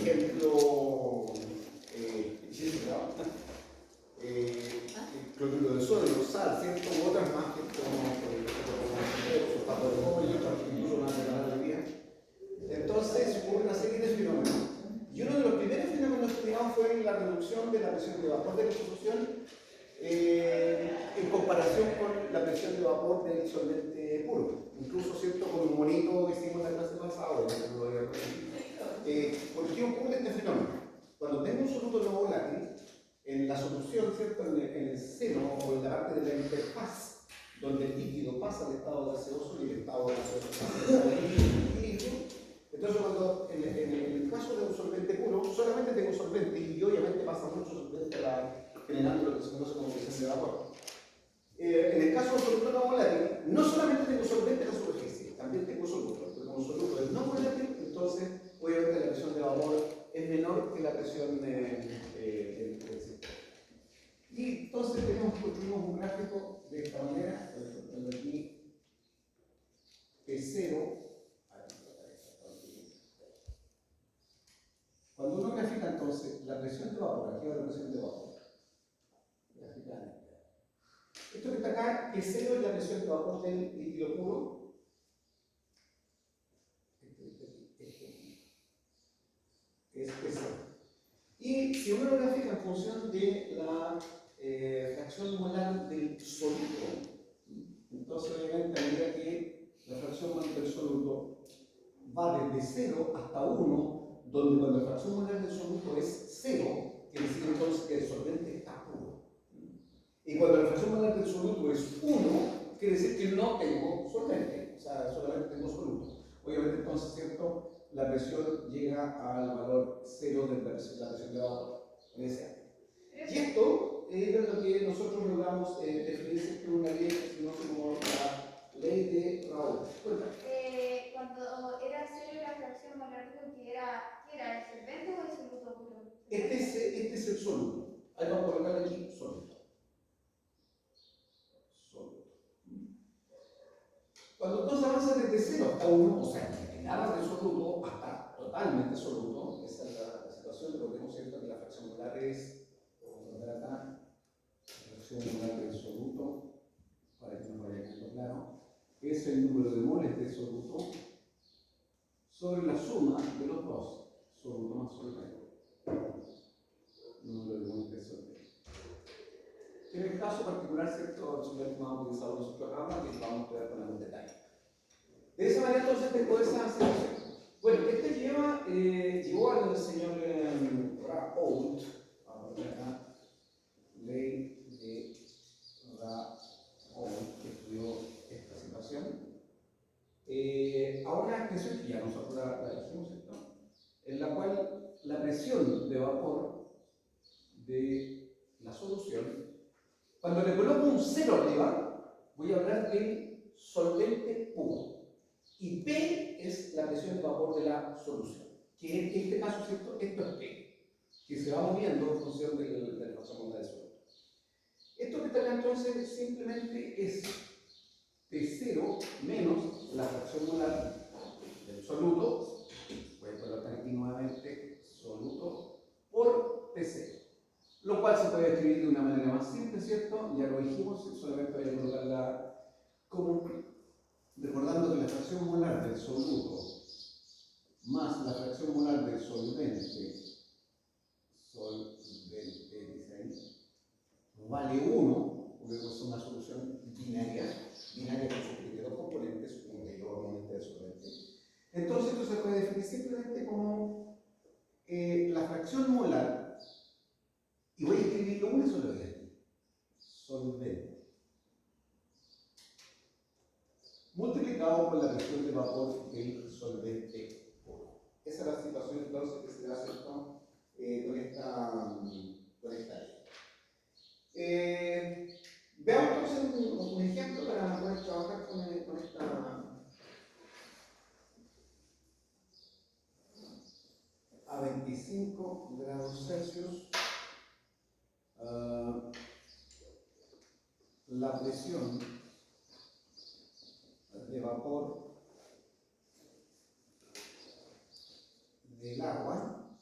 ejemplo, cloruro de sodio, sal, ¿cierto? U otras más que como sulfato y otras que incluso van a preparar hoy día. Entonces hubo una serie de fenómenos. Y uno de los primeros fenómenos que estudiamos fue la reducción de la presión de vapor de la solución en comparación con la presión de vapor del solvente puro. Incluso, ¿cierto? Con un monito hicimos la clase pasada. ¿Por qué ocurre este fenómeno? Cuando tengo un soluto no volátil, en la solución, ¿cierto? En el seno o en la parte de la interfaz, donde el líquido pasa al estado gaseoso y el estado gaseoso pasa al líquido. Entonces, cuando en el caso de un solvente puro, solamente tengo solvente y obviamente pasa mucho solvente generando lo que se conoce como presión de vapor. En el caso de un soluto no volátil, no solamente tengo solvente en la superficie, también tengo soluto. Pero como un soluto es no volátil, entonces obviamente la presión de vapor es menor que la presión del sistema. Y entonces construimos un gráfico de esta manera, por aquí P0. Cuando uno grafica entonces la presión de vapor, aquí va la presión de vapor, esto que está acá, P0 es la presión de vapor del líquido puro. Es P0. Y si uno lo grafica en función de la fracción molar del soluto, entonces obviamente a medida que la fracción molar del soluto va desde 0 hasta 1, donde cuando la fracción molar del soluto es 0, quiere decir entonces que el solvente está puro. Y cuando la fracción molar del soluto es 1, quiere decir que no tengo solvente, o sea, solamente tengo soluto. Obviamente entonces, ¿cierto? La presión llega al valor 0 de la presión de vapor. Y esto es lo que nosotros logramos definir por una ley que se conoce como la ley de Raoult. Cuando era 0 la fracción molar, ¿qué era el solvente o el soluto puro? Este es el soluto. Ahí vamos a colocar aquí soluto. Cuando entonces avanza desde 0 hasta 1, o sea, en aras de soluto hasta totalmente soluto, esa es la situación, pero vemos cierto que la fracción molar es, vamos a ver acá, la fracción molar del soluto, para que nos vaya quedando claro, es el número de moles de soluto sobre la suma de los dos, soluto más solvente. Número de moles de solvente. En el caso particular, ¿cierto? El solvente más utilizado en nuestro programa, que vamos a ver con algún detalle. De esa manera, entonces, tengo esa situación. Bueno, llevó al señor Raoult, vamos a ver acá, ley de Raoult, que estudió esta situación, a una expresión que ya nosotros la dijimos, ¿cierto? En la cual la presión de vapor de la solución, cuando le coloco un 0 arriba, voy a hablar del solvente puro. Y P es la presión de vapor de la solución. Que en este caso, ¿cierto? Esto es P, que se va moviendo en función de la fracción molar del soluto. Esto que está acá entonces simplemente es P0 menos la fracción molar del soluto. Voy a colocar aquí nuevamente soluto por P0. Lo cual se puede escribir de una manera más simple, ¿cierto? Ya lo dijimos, solamente voy a colocarla como recordando que la fracción molar del soluto más la fracción molar del solvente, dice ahí, vale 1, porque es una solución binaria que tiene dos componentes, uno de ellos obviamente el solvente. Entonces esto se puede definir simplemente como la fracción molar, y voy a escribirlo una sola vez aquí, solvente, multiplicado por la presión de vapor del solvente puro. Esa es la situación entonces que se da con esta ley. Veamos entonces un ejemplo para poder trabajar con esta a 25 grados Celsius. La presión de vapor del agua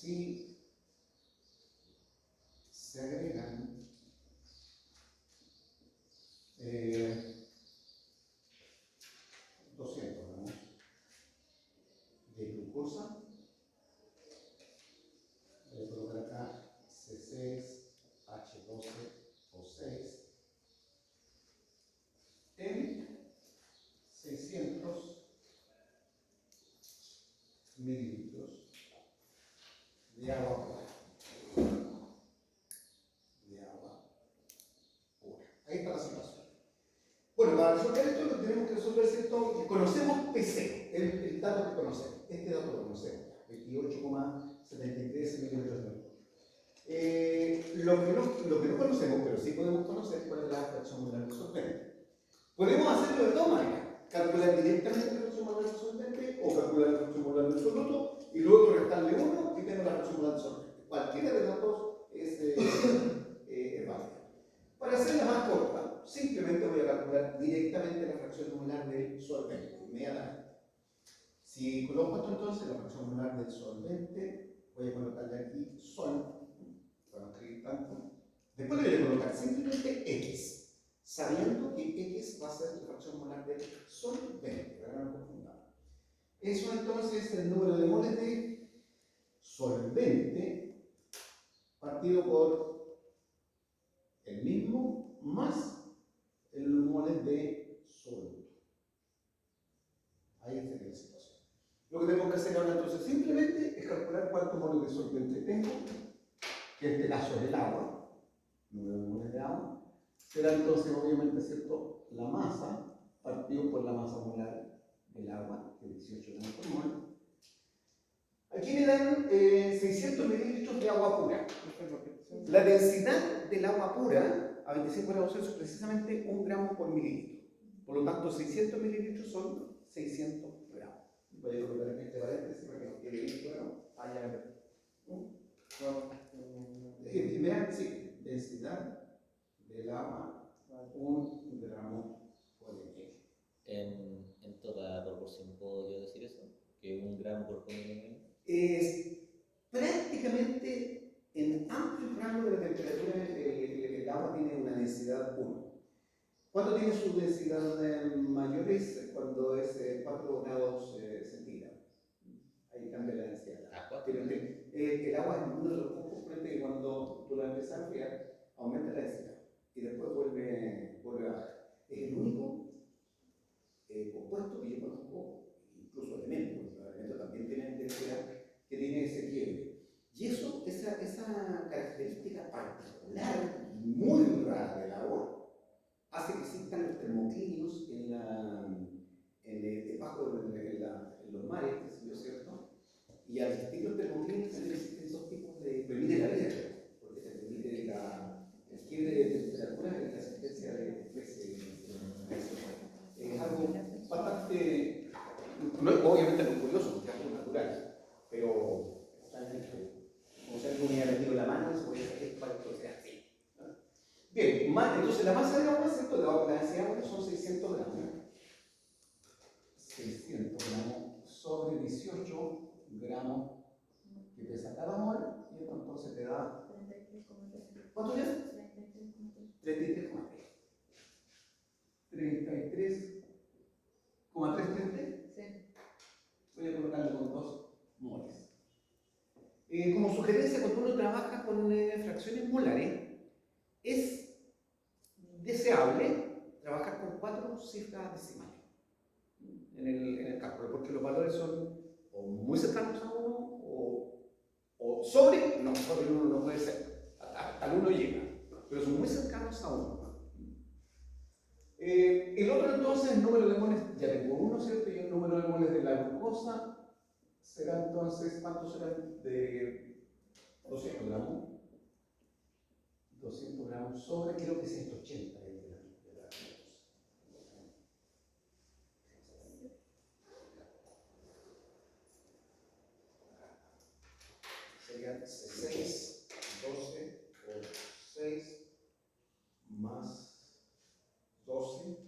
si se agregan 200 gramos de glucosa, voy a colocar acá C6H12O6 en 600 mililitros de agua pura. Ahí está la situación. Bueno, para resolver esto lo que tenemos que resolver, ¿cierto? Conocemos PC, el dato que conocemos. Este dato lo conocemos, 28,73 milímetros de mercurio. Lo que no conocemos, pero sí podemos conocer, cuál es la fracción molar del solvente. Podemos hacerlo de dos maneras: calcular directamente la fracción molar del solvente o calcular la fracción molar del soluto y luego restarle uno y tener la fracción molar del solvente. Cualquiera de las dos es válida. Para hacerla más corta, simplemente voy a calcular directamente la fracción molar del solvente, inmediatamente. Si coloco esto entonces, la fracción molar del solvente, voy a colocarle aquí sol, para no escribir tanto. Después le voy a colocar simplemente X, sabiendo que X va a ser la fracción molar del solvente, para que no nos confundamos. Eso entonces es el número de moles de solvente partido por el mismo más el moles de soluto. Ahí está la situación. Lo que tengo que hacer ahora entonces simplemente es calcular cuántos moles de solvente tengo, que en este caso es el agua, número de moles de agua. Será entonces obviamente, ¿cierto?, la masa partido por la masa molar del agua, que es 18 gramos por mol. Aquí me dan 600 mililitros de agua pura. La densidad del agua pura a 25 grados Celsius es precisamente 1 gramo por mililitro. Por lo tanto, 600 mililitros son 600 gramos. Voy a colocar en este paréntesis para que no quede bien claro. Ah, ya. Sí, densidad del agua 1 gramo por mililitro. En toda proporción puedo yo decir eso, que 1 gramo por ml. Es prácticamente en amplio rango de la temperatura el agua tiene una densidad 1. ¿Cuándo tiene su densidad mayor? Es cuando es 4 grados centígrados. Ahí cambia la densidad. El agua es uno de los pocos componentes que cuando tú la empiezas a enfriar aumenta la densidad y después vuelve a bajar. Es el único compuesto que yo conozco, incluso elementos, porque los elementos también tienen densidad, que tiene ese quiebre. Y eso, esa característica particular, muy rara del agua, hace que existan los termoclinios debajo de los mares, ¿no es cierto? Y al existir los termoclinios también existen esos tipos de... permite la vida, porque te permite el quiebre de temperatura y la existencia de especies. Es algo bastante... No, obviamente no es curioso, porque es algo natural, pero como si alguien hubiera metido la mano, se podía hacer para que sea así. Bien, entonces la masa de agua, ¿cierto? La densidad de agua son 600 gramos. 600 gramos sobre 18 gramos que pesa cada mol, y esto entonces te da... 33,3. ¿Cuánto es? 33,3. 33,333. Sí. Voy a colocarlo con 2 moles. Como sugerencia, cuando uno trabaja con fracciones molares, es deseable trabajar con 4 cifras decimales en el cálculo, porque los valores son o muy cercanos a 1 o sobre, no, sobre 1 no puede ser, hasta el 1 llega, pero son muy cercanos a 1. El otro entonces, el número de moles, ya tengo 1, ¿cierto? Y el número de moles de la glucosa será entonces, ¿cuántos serán? De 200 gramos. 200 gramos sobre, creo que 180 de la glucosa. Serían 6, 12 por 6 más 12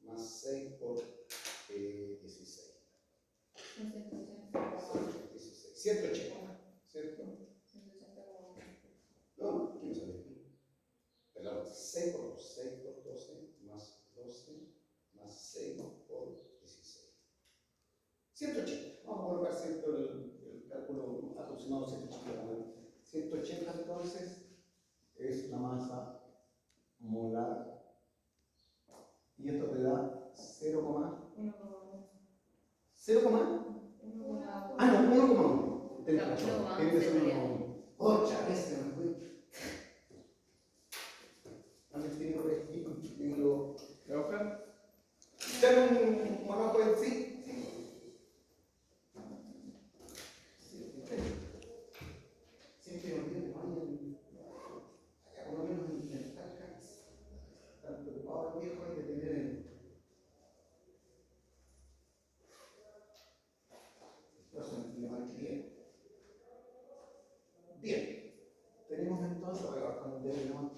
más 6 por 16. 180. 180, ¿cierto? masa molar. Y esto te da 0, 0, ah, no, 1,1. Tiene que ser 1,1. Ocha, ese me fui. A ver, tengo por aquí, tengo. ¿Le voy a buscar? ¿Echar un manojo en sí? Siempre me olvido que no hay acá, por lo menos en el Talca, están preocupados los viejos de tener el. Bien, tenemos entonces, voy a bajar un dedo, ¿no?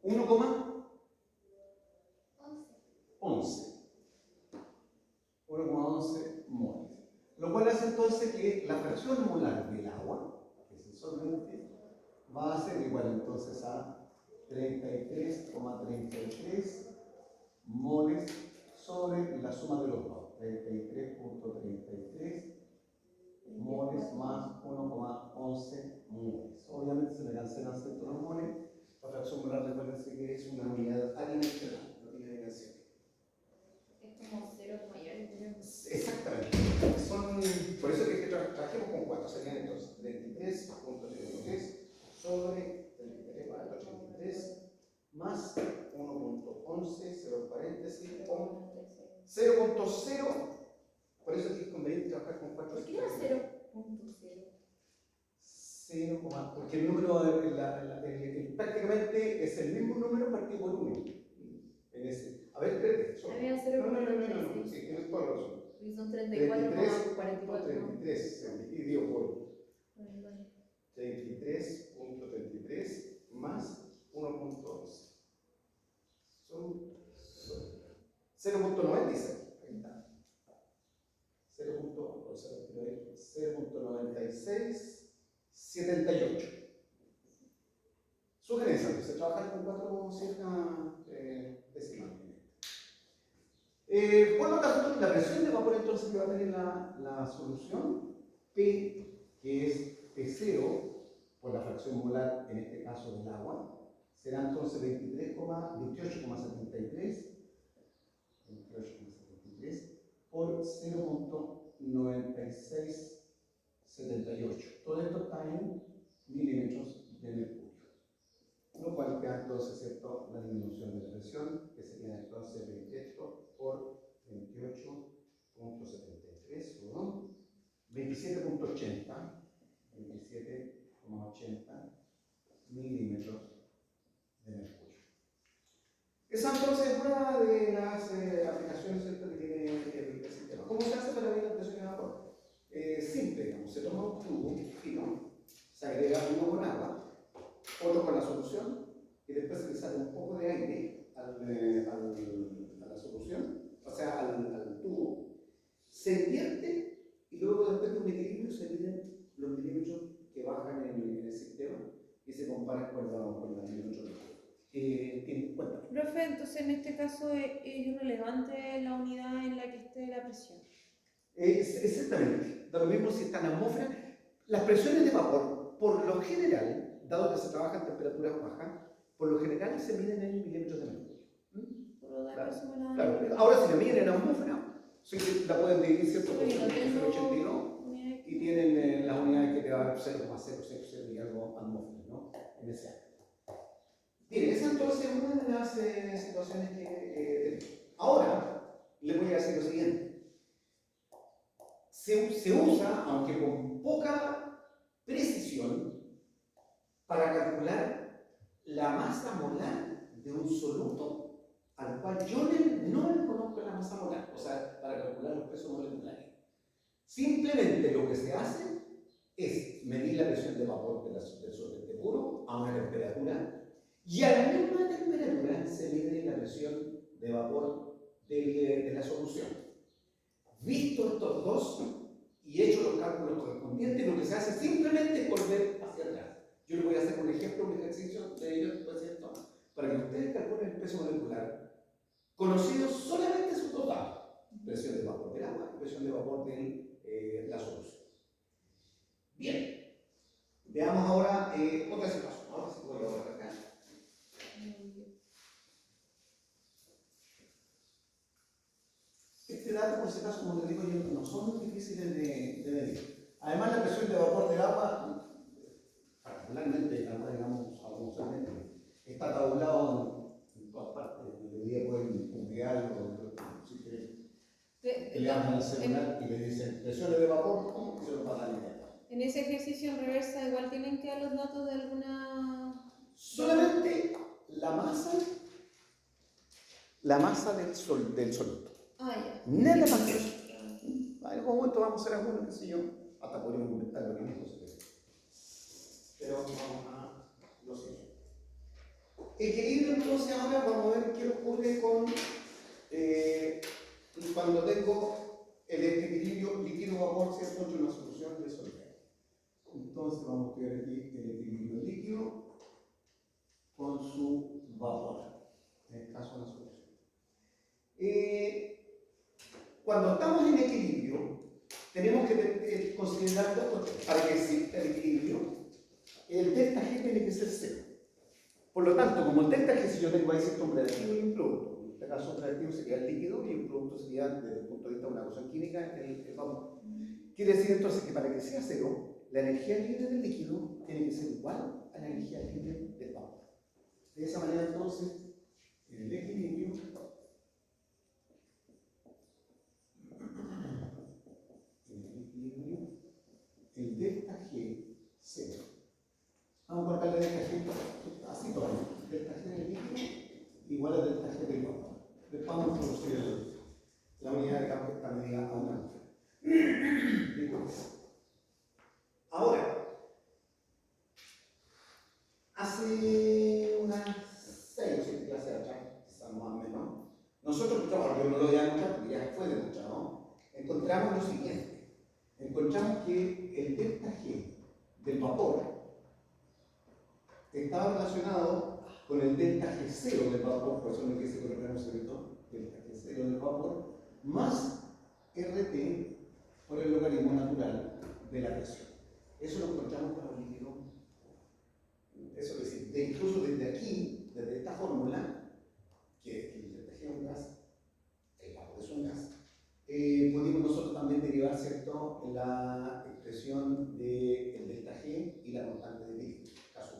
1,11. 1,11 moles. Lo cual hace entonces que la fracción molar del agua, que es el solvente, va a ser igual entonces a 33,33 moles sobre la suma de los dos. 33,33 moles más 1,11 moles. Obviamente se me cancelan todos los moles. La fracción molar, recuerden que es una unidad adimensional, no tiene dimensión. Es como 0, Exactamente. Por eso que trabajemos con 4. Serían entonces 33,33 sobre 33,83 más 1,11, 0 paréntesis, con 0,0. Por eso es conveniente trabajar con 4. ¿Por qué no 0.0? 0, porque el número, prácticamente es el mismo número partido por 1. En ese. A ver, espérate. Había No, 0.36. sí, tienes toda la razón. Y son 34,44. 33, y digo por 33,33 más 1,11. Son 0,96. Ahí está. 0,9678. Sugerencia, se trabajar con 4 cifras decimales. Por lo tanto, la presión de vapor entonces que va a tener la solución P, que es P0 por la fracción molar, en este caso del agua, será entonces 28,73 por 0,9678. Todo esto está en milímetros de mercurio. Lo cual queda entonces, ¿cierto?, la disminución de la presión, que sería entonces 28 por 28,73, perdón, 27,80 milímetros de mercurio. Esa entonces es una de las aplicaciones, ¿cierto?, que tiene el sistema. ¿Cómo se hace para medir la presión de vapor? Simple, digamos, se toma un tubo fino, se agrega uno con agua, otro con la solución, y después se le sale un poco de aire a la solución, o sea, al tubo, se invierte y luego después de un equilibrio se miden los milímetros que bajan en el sistema y se comparan con los milímetros que cuentan. Profe, entonces en este caso es irrelevante la unidad en la que esté la presión. Exactamente, da lo mismo si está en atmósfera. Las presiones de vapor, por lo general, dado que se trabaja en temperaturas bajas, por lo general se miden en milímetros de mercurio. Claro. Ahora, si la miden en atmósfera, la pueden dividir, ¿cierto?, por 0,82 y tienen las unidades que te van a dar 0,000 y algo atmósferas, ¿no?, en ese año. Bien, esa entonces es una de las situaciones que tenemos. Ahora, le voy a decir lo siguiente. Se usa, aunque con poca precisión, para calcular la masa molar de un soluto al cual yo no le conozco la masa molar, o sea, para calcular los pesos moleculares. Simplemente lo que se hace es medir la presión de vapor del solvente puro a una temperatura, y a la misma temperatura se mide la presión de vapor de la solución. Visto estos dos y hecho los cálculos correspondientes, lo que se hace simplemente es volver hacia atrás. Yo les voy a hacer un ejemplo, un ejercicio de ellos, ¿cierto?, para que ustedes calculen el peso molecular, conocidos solamente sus dos datos: presión de vapor del agua y presión de vapor de la solución. Bien, veamos ahora otra situación. Ahora sí voy a borrar acá. Este dato, por si acaso, como te digo yo, no son difíciles de medir. Además, la presión de vapor del agua, particularmente el agua, digamos, abundantemente, está tabulado en todas partes. Hoy día pueden googlearlo, si quieren, que le hablan al celular y le dicen presiones de vapor, ¿cómo que se lo va a dar idea? En ese ejercicio en reversa igual tienen que dar los datos de alguna... Solamente la masa del sólido. Ah, ya. Nada más que eso. En algún momento vamos a hacer alguno, qué sé yo, hasta podríamos inventar lo mismo, pero vamos a lo siguiente. Equilibrio, entonces ahora vamos a ver qué ocurre con cuando tengo el equilibrio líquido-vapor, ¿cierto?, en una solución de solvente. Entonces vamos a estudiar aquí el equilibrio líquido con su vapor, en el caso de la solución. Cuando estamos en equilibrio, tenemos que considerar dos cosas. Para que exista el equilibrio, el delta G tiene que ser cero. Por lo tanto, como el delta G, si yo tengo ahí cierto un reactivo y un producto, en este caso un reactivo sería el líquido y un producto sería, desde el punto de vista de una ecuación química, el vapor. Quiere decir entonces que para que sea cero, la energía libre del líquido tiene que ser igual a la energía libre del vapor. De esa manera, entonces, en el equilibrio, el delta G cero. Vamos a colocarle delta G así todo. Delta G del líquido igual a delta G del vapor. Después vamos a producir la unidad de campo que está medida a una altura. Ahora, hace unas 6 o 7 clases atrás, quizás más o menos, nosotros, yo no lo voy a demostrado porque ya fue demostrado, encontramos lo siguiente. Encontramos que el delta G del vapor estaba relacionado con el delta G cero del vapor, por eso no quise colocar un secreto, delta G cero del vapor, más RT por el logaritmo natural de la presión. Eso lo encontramos para el líquido. Eso es decir, incluso desde aquí, desde esta fórmula, que el delta G es un gas, el vapor es un gas, pudimos nosotros también derivar, ¿cierto?, la expresión del delta G y la constante de líquido, caso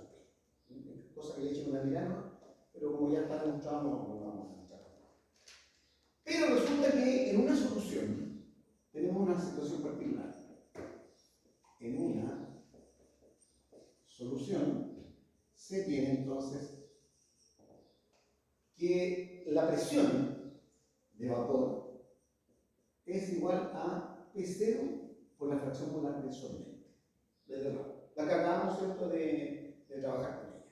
P. Cosa que le he hecho en una mirada, pero como ya está demostrado, no lo vamos a demostrar. Pero resulta que en una solución tenemos una situación particular. En una solución se tiene entonces que la presión de vapor es igual a P0 por la fracción molar del solvente. La que acabamos, ¿cierto?, de trabajar con ella.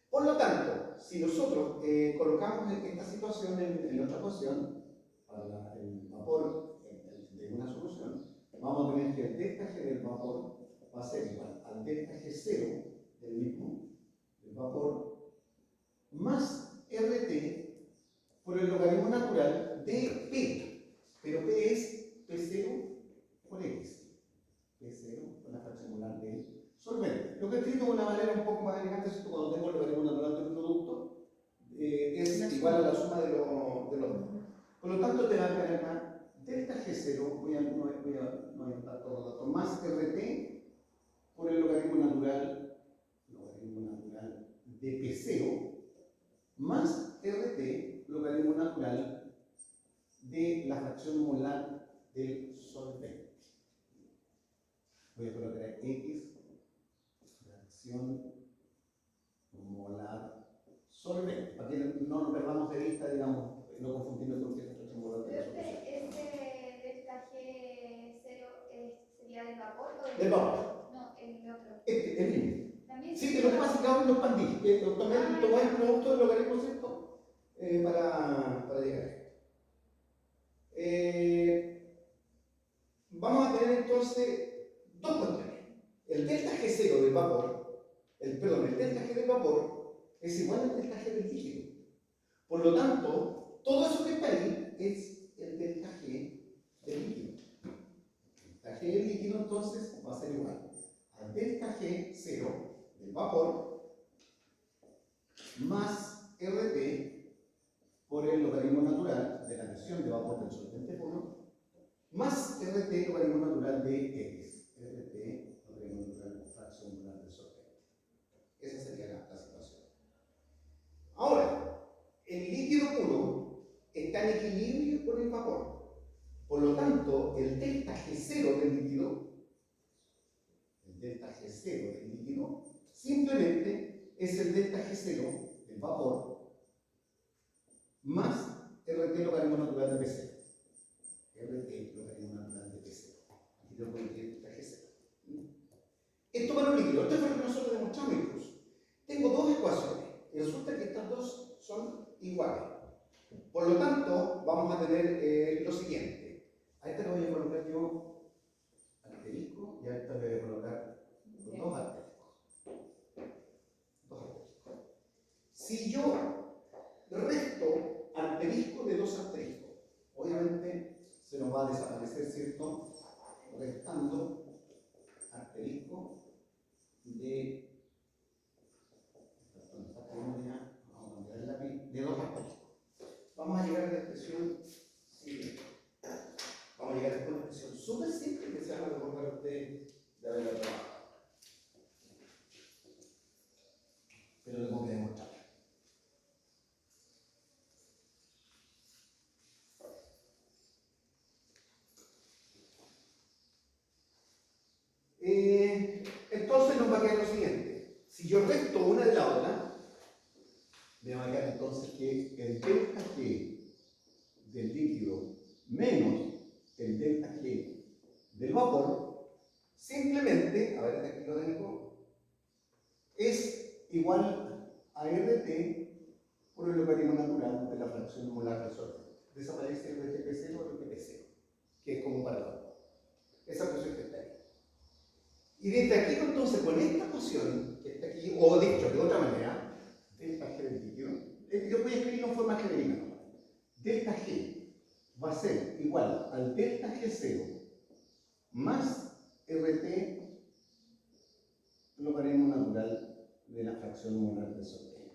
Por lo tanto, si nosotros colocamos esta situación en la otra ecuación, para el vapor de una solución, vamos a tener que el delta G del vapor va a ser igual al delta G0 del mismo, del vapor, más RT por el logaritmo natural de P. Pero P es P0 por X. P0 por la fracción molar del solvente. Lo que he escrito de una manera un poco más elegante es que cuando tengo el logaritmo natural del producto, es igual a la suma de los dos. Por lo tanto, te va a quedar acá delta G0, no voy a anotar todos los datos, más RT por el logaritmo natural de P0, más RT, logaritmo natural de la fracción molar del solvente. Voy a colocar X, fracción molar solvente, para que no nos perdamos de vista, digamos, no confundirnos con esta fracción molar de la solución. ¿Este delta G0 sería del vapor o del Del vapor. No, el otro. El mismo. También Sí, que lo que pasa es que ahora lo expandí. Tomé el producto del logaritmo, ¿cierto?, para llegar a esto. Vamos a tener entonces dos cuestiones. El delta G0 del vapor, el delta G del vapor es igual al delta G del líquido. Por lo tanto, todo eso que está ahí es el delta G del líquido. El delta G del líquido entonces va a ser igual al delta G0 del vapor más RT por el logaritmo natural de la presión de vapor del solvente puro más RT logaritmo natural de X. RT logaritmo natural de fracción molar del solvente. Esa sería la situación. Ahora, el líquido puro está en equilibrio con el vapor. Por lo tanto, el delta G0 del líquido, simplemente es el delta G0 del vapor más RT logaritmo natural de P0. RT logaritmo natural de P0. Aquí tengo el delta G0. Esto para un líquido. Esto es lo que nosotros demostramos incluso. Tengo dos ecuaciones y resulta que estas dos son iguales. Por lo tanto, vamos a tener lo siguiente. A esta le voy a colocar yo asterisco y a esta le voy a colocar dos asteriscos. Si yo resto asterisco de dos asteriscos, obviamente se nos va a desaparecer, ¿cierto? Restando asterisco de dos asteriscos. Vamos a llegar a la expresión siguiente. Vamos a llegar a una expresión súper simple que se van a recordar ustedes de haberla trabajado. Pero lo tengo que demostrar. Entonces nos va a quedar lo siguiente. Si yo resto una de la otra, me va a quedar entonces que el delta G del líquido menos el delta G del vapor, simplemente, a ver, aquí lo tengo, es igual a RT por el logaritmo natural de la fracción molar del solvente. Desaparece RTP0 o RTP0, que es como para el vapor. Esa presión que está ahí. Y desde aquí, entonces, con esta ecuación que está aquí, o dicho de otra manera, delta G del líquido, yo voy a escribirlo en forma genérica. Delta G va a ser igual al delta G0 más RT logaritmo natural de la fracción molar del solvente.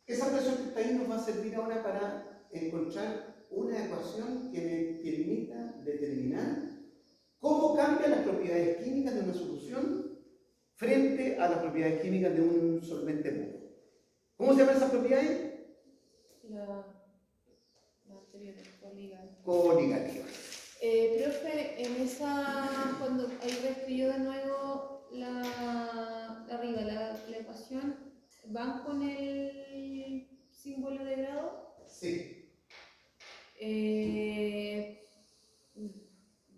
Esa presión que está ahí nos va a servir ahora para encontrar una ecuación que me permita determinar cómo cambian las propiedades químicas de una solución frente a las propiedades químicas de un solvente puro. ¿Cómo se llaman esas propiedades? La anterior, coligativa. Coligativas. Profe, en esa, cuando ahí reescribió de nuevo arriba, la ecuación, ¿van con el símbolo de grado? Sí.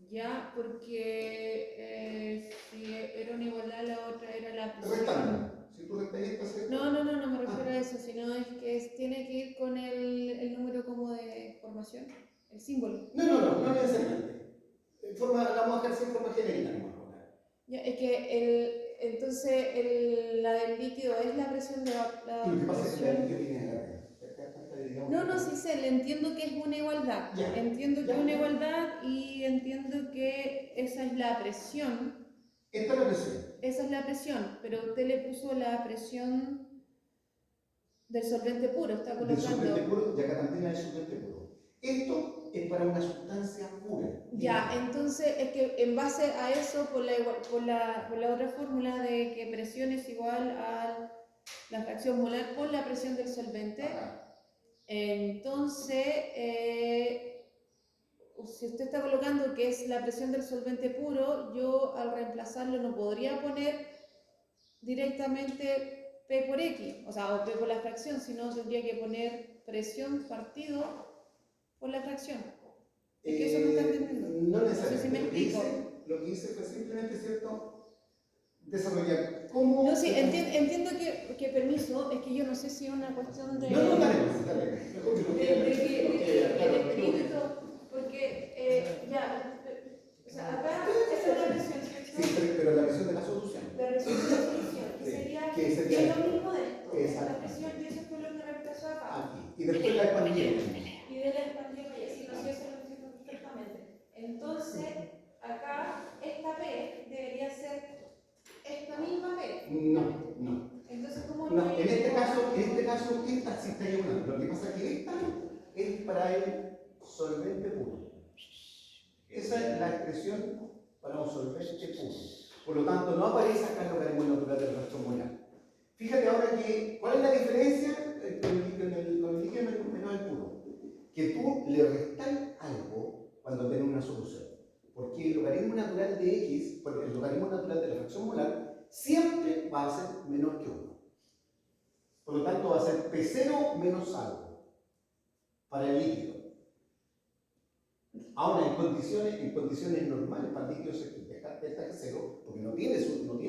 Ya, porque si era una igualdad, la otra era la presión. Restando. Si tú restas esta, ¿cierto? No me refiero a eso, sino es que tiene que ir con el número como de formación, el símbolo. No necesariamente. La vamos a dejar en forma genérica. Ya, es que entonces la del líquido es la presión de la Lo que pasa es que la presión. líquido viene de acá. No, sí sé, le entiendo que es una igualdad. Ya. Entiendo que es una igualdad y entiendo que esa es la presión. Esta es la presión. Esa es la presión, pero usted le puso la presión del solvente puro, está Del solvente colocando. puro, y acá también hay solvente puro. Esto es para una sustancia pura. Ya, entonces es que en base a eso, por la otra fórmula de que presión es igual a la fracción molar por la presión del solvente, Ajá. entonces, si usted está colocando que es la presión del solvente puro, yo al reemplazarlo no podría poner directamente P por X, o sea, o P por la fracción, sino tendría que poner presión partido por la fracción. Es que eso no está entendiendo. No No sé si me explico. Lo que hice fue simplemente, ¿cierto? Desarrollar cómo... No, sí, entiendo que permiso, es que yo no sé si es una cuestión de... No, dale. Mejor que no de escrito, porque ya, o sea, acá esa es la presión, ¿cierto? Sí, pero la presión de la solución. La presión de la solución, que Sí, sería que es lo mismo de esto. Exacto. La presión, y eso fue lo que reemplazó acá. Aquí. Y después la expandieron. Y de la expansión, sí, no sé, eso lo entiendo perfectamente. Entonces, acá, esta P debería ser esta misma P. Esa es la expresión para un solvente puro. Por lo tanto, no aparece acá el logaritmo natural de la fracción molar. Fíjate ahora que, ¿cuál es la diferencia con el líquido menos el puro? Que tú le restas algo cuando tienes una solución. Porque el logaritmo natural de x, porque el logaritmo natural de la fracción molar, siempre va a ser menor que 1. Por lo tanto, va a ser P0 menos algo para el líquido. Ahora, en condiciones normales para el líquido delta G0, porque no tiene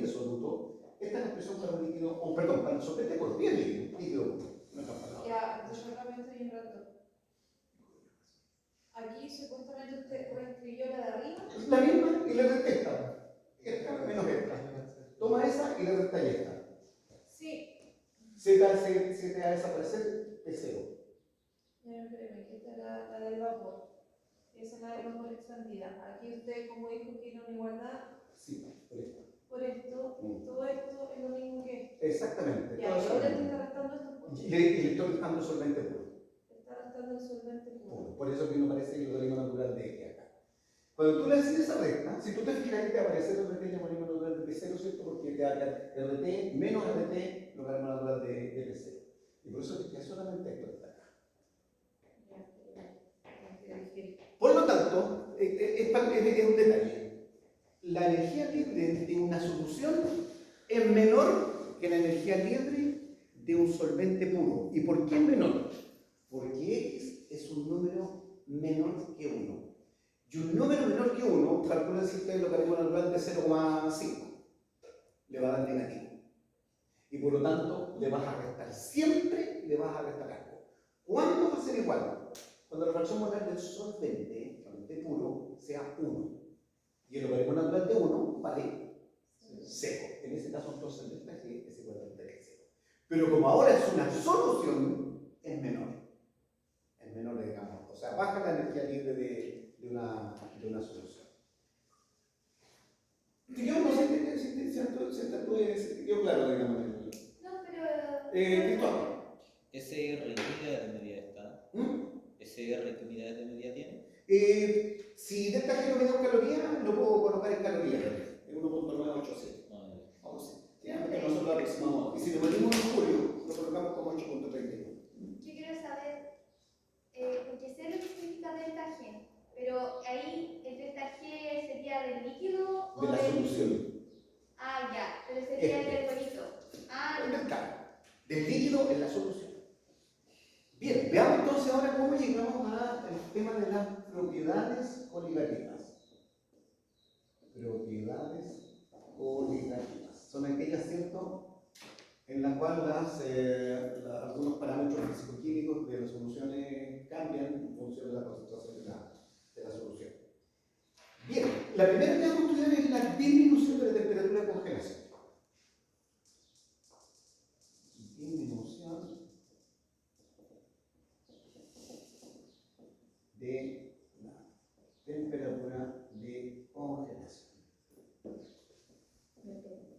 soluto, esta es la expresión para un líquido, o perdón, para el solvente puro, tiene líquido puro. No está palabra. Ya, entonces realmente hay un rato. Aquí supuestamente usted reescribió la de arriba. Es la misma y le resta esta. Esta menos esta. Toma esa y le resta esta. Sí. Se te va a desaparecer P0. Ya, espérame, que esta era la del vapor. Esa es la del vapor expandida. Aquí usted, como dijo que era una igualdad, Sí, por esto. por esto, todo esto es lo mismo que esto. Exactamente. Ya, todo eso. ahora te está restando esto por Y le estoy restando el solvente puro. te está restando el solvente puro. Por eso que no aparece el logaritmo natural de X acá. Cuando tú le haces esa recta, si tú te fijas ahí te aparece el RT logaritmo natural de P0, ¿cierto? Porque te va a quedar RT menos RT logaritmo natural de P0. Y por eso te queda solamente esto de acá. Por lo tanto, es un detalle. La energía libre de una solución es menor que la energía libre de un solvente puro. ¿Y por qué es menor? Porque X es un número menor que 1. Y un número menor que 1, calcula si usted el logaritmo natural de 0,5. Le va a dar negativo. Y por lo tanto, le vas a restar. Siempre le vas a restar algo. ¿Cuándo va a ser igual? Cuando la fracción molar del solvente puro sea 1. Y el logaritmo natural de 1 vale 0. En ese caso, entonces, el delta G es igual a delta G 0. Pero como ahora es una solución, es menor. Es menor, digamos. O sea, baja la energía libre de una solución. Yo no sé si quedó claro, digamos. No, pero. Cristóbal. ¿SR qué unidades de medida está? ¿SR qué unidades de medida tiene? Si delta G lo me da en calorías, lo puedo colocar en calorías. En 1.987. Vamos a ver. Finalmente nosotros lo aproximamos. Y si lo medimos en julio, lo colocamos como 8.31. Yo quiero saber, porque sé lo que significa delta G, pero ahí el delta G sería del líquido o De la del. solución. Ah, ya, pero sería del cuerito. Ah, El mercado. Del líquido en la solución. Bien, veamos entonces ahora cómo llegamos al tema de las propiedades coligativas. Propiedades coligativas. Son aquellas, ¿cierto?, en las cuales algunos parámetros físico-químicos de las soluciones cambian en función de la concentración de la solución. Bien, la primera que vamos a estudiar es la disminución de la temperatura de congelación. Disminución de la temperatura de congelación.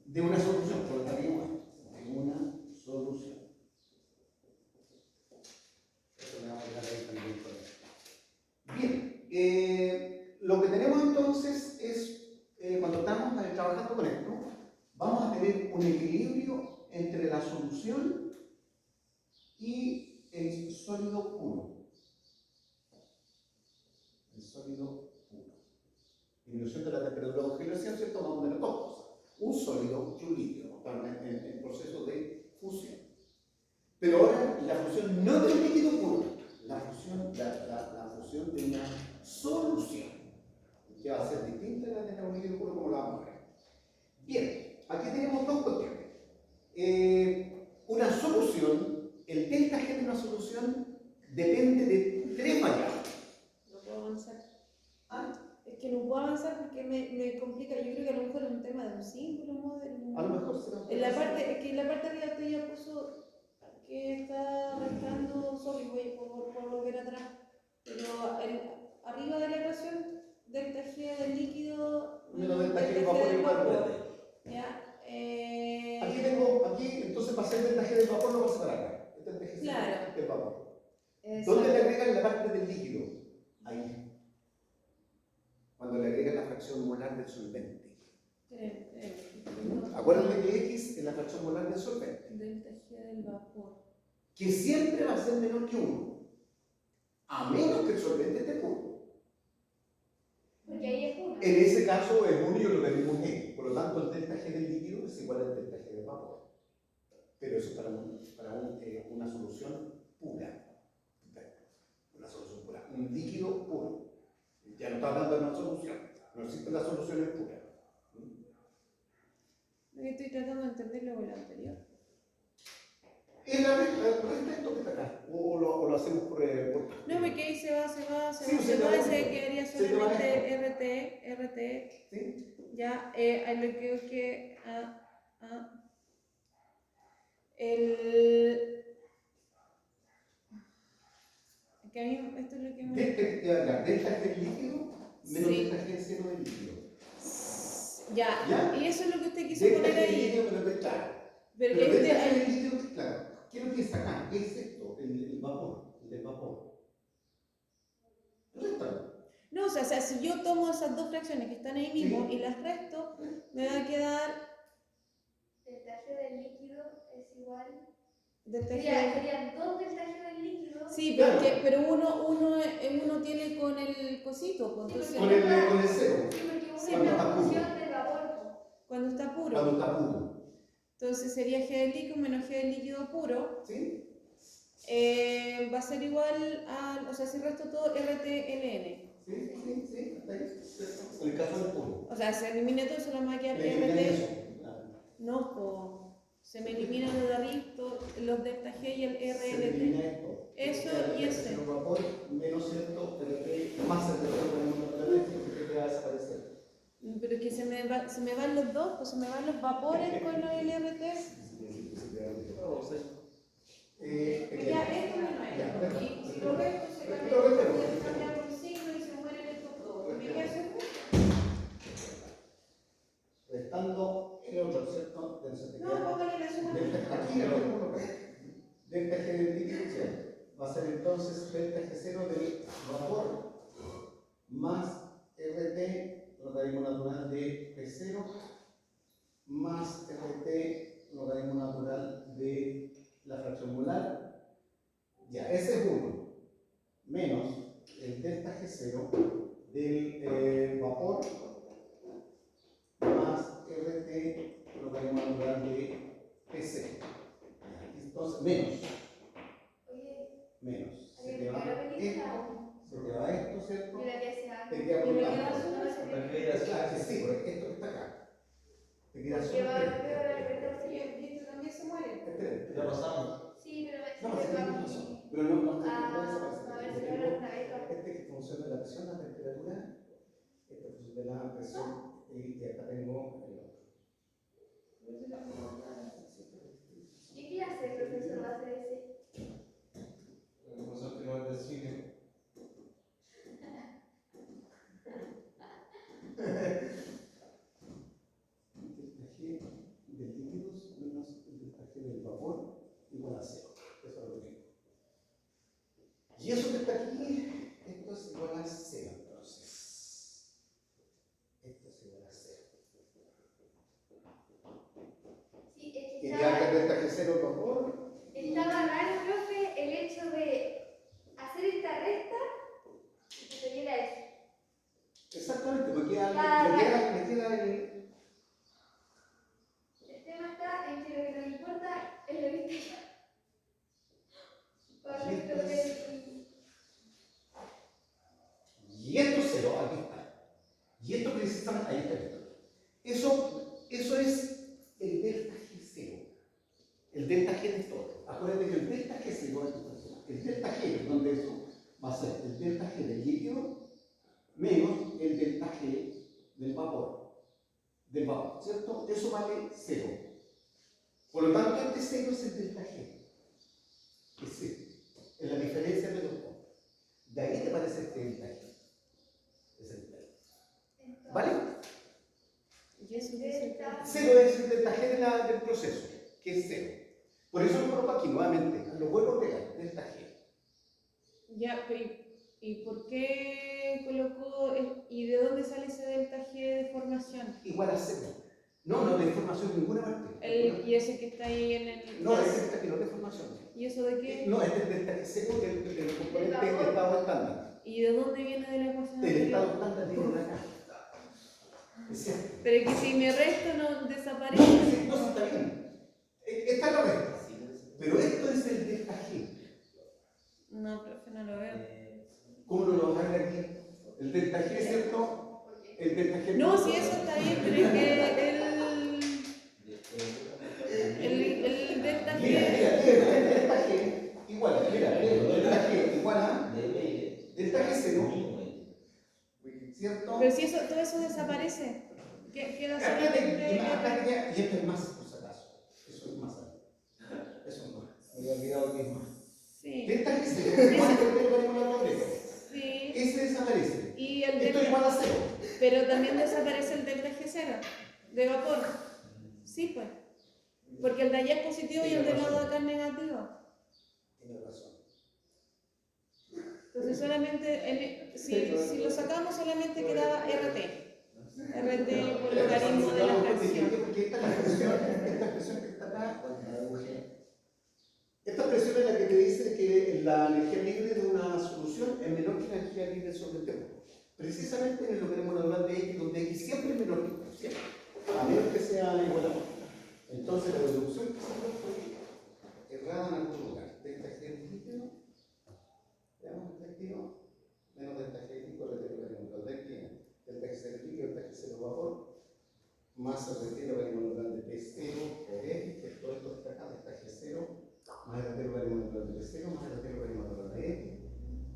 De una solución, por lo tanto, de una solución. Eso me va a quedar ahí también por ahí. Bien, lo que tenemos entonces es, cuando estamos trabajando con esto, vamos a tener un equilibrio entre la solución y el sólido puro. El sólido puro. Disminución de la temperatura de congelación, ¿cierto? Vamos a tener dos cosas. Un sólido y un líquido, están en proceso de fusión. Pero ahora la fusión no del líquido puro, la fusión de una solución, que va a ser distinta de un líquido puro como la vamos a ver. Bien, aquí tenemos dos cuestiones. Una solución, el delta G de una solución depende de tres variables. No puedo avanzar. ¿Ah? Es que no puedo avanzar porque me complica. Yo creo que a lo mejor es un tema de un símbolo, ¿no? A lo mejor será un Es que en la parte de arriba usted ya puso que está restando, sorry, voy por volver atrás. Pero arriba de la ecuación, delta G del líquido menos delta G del vapor igual verde. Ya. Aquí, entonces para hacer delta G del vapor lo vas a separar acá. Este es delta G Claro. del vapor. Exacto. ¿Dónde le agregan la parte del líquido? Ahí. Cuando cuando le agregan la fracción molar del solvente. Delta Acuérdate que X es la fracción molar del solvente, G del vapor. que siempre va a ser menor que 1, a menos que el solvente esté puro. Porque ahí es una. En ese caso es 1 y lo tenemos X, por lo tanto el delta G del líquido es igual al delta G del vapor. Pero eso es una solución pura. Una solución pura, un líquido puro. Ya no está hablando de una solución, no existen las soluciones puras. Estoy tratando de entender lo anterior. ¿Es esto que está acá? ¿O lo hacemos por No, porque ahí se va, Sí, y se te va se quedaría se te va solamente RT. ¿Sí? Ya, ahí lo que el que a mí esto es lo que me Delta G del líquido menos Sí. delta G cero del líquido. ya, ¿Ya? y eso es lo que usted quiso Delta poner G del ahí. líquido menos delta G. Pero Pero que delta G este, del líquido, claro. ¿Qué es lo que está acá? ¿Qué es esto? El vapor, el del vapor. Réstalo. no, o sea, si yo tomo esas dos fracciones que están ahí mismo Sí. y las resto, me va a quedar Delta G del líquido es igual. delta Serían 2 delta G del líquido. Sí, Claro. pero uno tiene con el cosito, pues, entonces, Con el cero. Sí, porque uno Sí, es cuando la está puro. función del vapor. cuando está puro. Cuando está puro. Entonces sería G del líquido menos G del líquido puro. ¿Sí? Va a ser igual a, o sea, si resto todo RTLN. Sí. Hasta ahí. En el caso del puro. O sea, se elimina todo, solo me va a quedar Le eliminan RT. eso. Claro. No, se me elimina lo de arriba, los delta G y el Se elimina RLT. esto. Eso Queda y el ese. tercer vapor menos cierto RT más el tercer vapor que va a desaparecer. Pero es que se me van los dos, pues se me van los vapores con el LRT. Ya, esto menos esto. Y si lo resto se cambia por signo y se mueren estos dos. ¿Me queda seguro? Restando el otro, ¿cierto? Entonces te No, queda póngale la suma. aquí, delta G del líquido, ¿sí? Va a ser entonces delta G0 del vapor más RT, logaritmo natural de P0, más RT, logaritmo natural de la fracción molar. Ya, ese es 1, menos el delta G0 del vapor más RT, logaritmo natural de P0. Entonces, menos, Oye, se ¿alguien te me va queda la esto, película? se te va esto, ¿cierto? Mira que sea. Te queda Y por me tanto. queda No suma. me sirve. Claro que sí, porque esto que está acá. Te queda Porque solo va a este. haber la libertad. Y esto también se muere. Este. Ya pasamos. Sí, pero me No, sí, sirve tienes para razón. mí. Pero no A ver si Tengo ahora una beca. este que funciona la presión, la temperatura, este funciona la presión, y acá tengo el otro. ¿Y qué hace el profesor va a hacer ese? El profesor que no es del cine. El delta G del líquidos menos el delta G del vapor igual a 0. Eso es lo que tengo. Y eso que está aquí, esto es igual a 0 entonces. Esto es igual a 0. Sí, es que Y ya que el delta G0 del vapor, estaba raro, profe, el hecho de hacer esta resta y que se diera eso. exactamente, me queda el. El tema está en que lo que nos importa es lo que está allá. Para esto Y esto es 0, aquí está. Y esto precisamente, ahí está esto. Eso es el delta G0. El delta G de todo. Acuérdate que el delta G0, el delta G, donde eso va a ser el delta G del líquido menos el delta G del vapor. ¿Cierto? Eso vale 0. Por lo tanto, este 0 es el delta G. Es la diferencia de los dos. De ahí te parece este delta G. Es el delta. ¿Vale? Y eso dice. 0 es el delta G del proceso, que es 0. Por eso lo coloco aquí nuevamente, lo vuelvo a pegar, delta G. Ya, pero ¿Y por qué colocó, y de dónde sale ese delta G de formación? Igual a cero. No de formación en ninguna parte. Y ese que está ahí en el... No, es delta G no de formación. ¿Y eso de qué? No, este es delta G cero del componente de estado estándar. ¿Y de dónde viene de la ecuación Del estado anterior? estándar viene de acá. Es cierto. Pero que si me resto no desaparece. No, sí, está bien. Está correcto. Pero esto es el delta G. No, profe, no lo veo. ¿Cómo no lo vamos a ver aquí? El delta G, ¿cierto? El delta G. No, sí, eso está bien, pero es que el delta Mira, G... el delta G igual, mira, el delta G igual a delta G cero, ¿cierto? Pero si eso, todo eso desaparece. Queda Acá solamente... y esto es más, por si acaso. Eso es más alto. Eso no. Me había olvidado que es más. Sí, Delta G cero, igual a que tenemos la doble. sí. Ese desaparece. Y el Esto es delta... igual a cero. Pero también desaparece el delta G0 de vapor. Sí, pues. Porque el de allá es positivo y el del lado de acá es negativo. Tiene razón. Entonces solamente, si lo sacamos solamente quedaba RT. RT por logaritmo de la fracción. Porque esta expresión que está acá, esta expresión es la que te dice que la energía libre de una solución es menor que la energía libre sobre el tiempo. Precisamente en lo que queremos hablar de X, donde X siempre es menor que 1, siempre, a menos que sea igual a 1. Entonces la deducción que se fue errada en algún lugar. Delta G es líquido, veamos delta G menos delta G líquido, logaritmo de X, delta G cero líquido, delta G cero vapor, más el logaritmo natural de P0 por X, que todo esto está acá, delta G0, más el logaritmo natural de P0, más el logaritmo natural de X.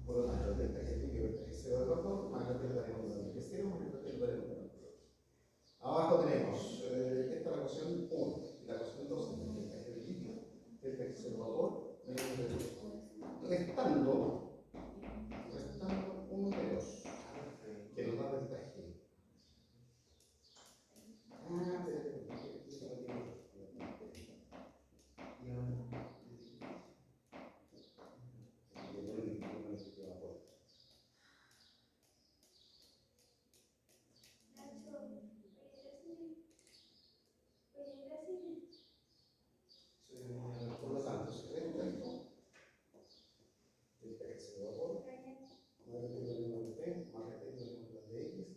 Por lo tanto, el delta G líquido, delta G cero de vapor, más el logaritmo natural de P0, más el logaritmo natural de X. Abajo tenemos, esta es la ecuación 1, y la ecuación 2 es delta G de líquido, delta G cero vapor, menos el restando 1 de 2, que nos da delta G. Por lo tanto, se resta esto, delta G cero vapor, más el logaritmo de P, más el logaritmo de X,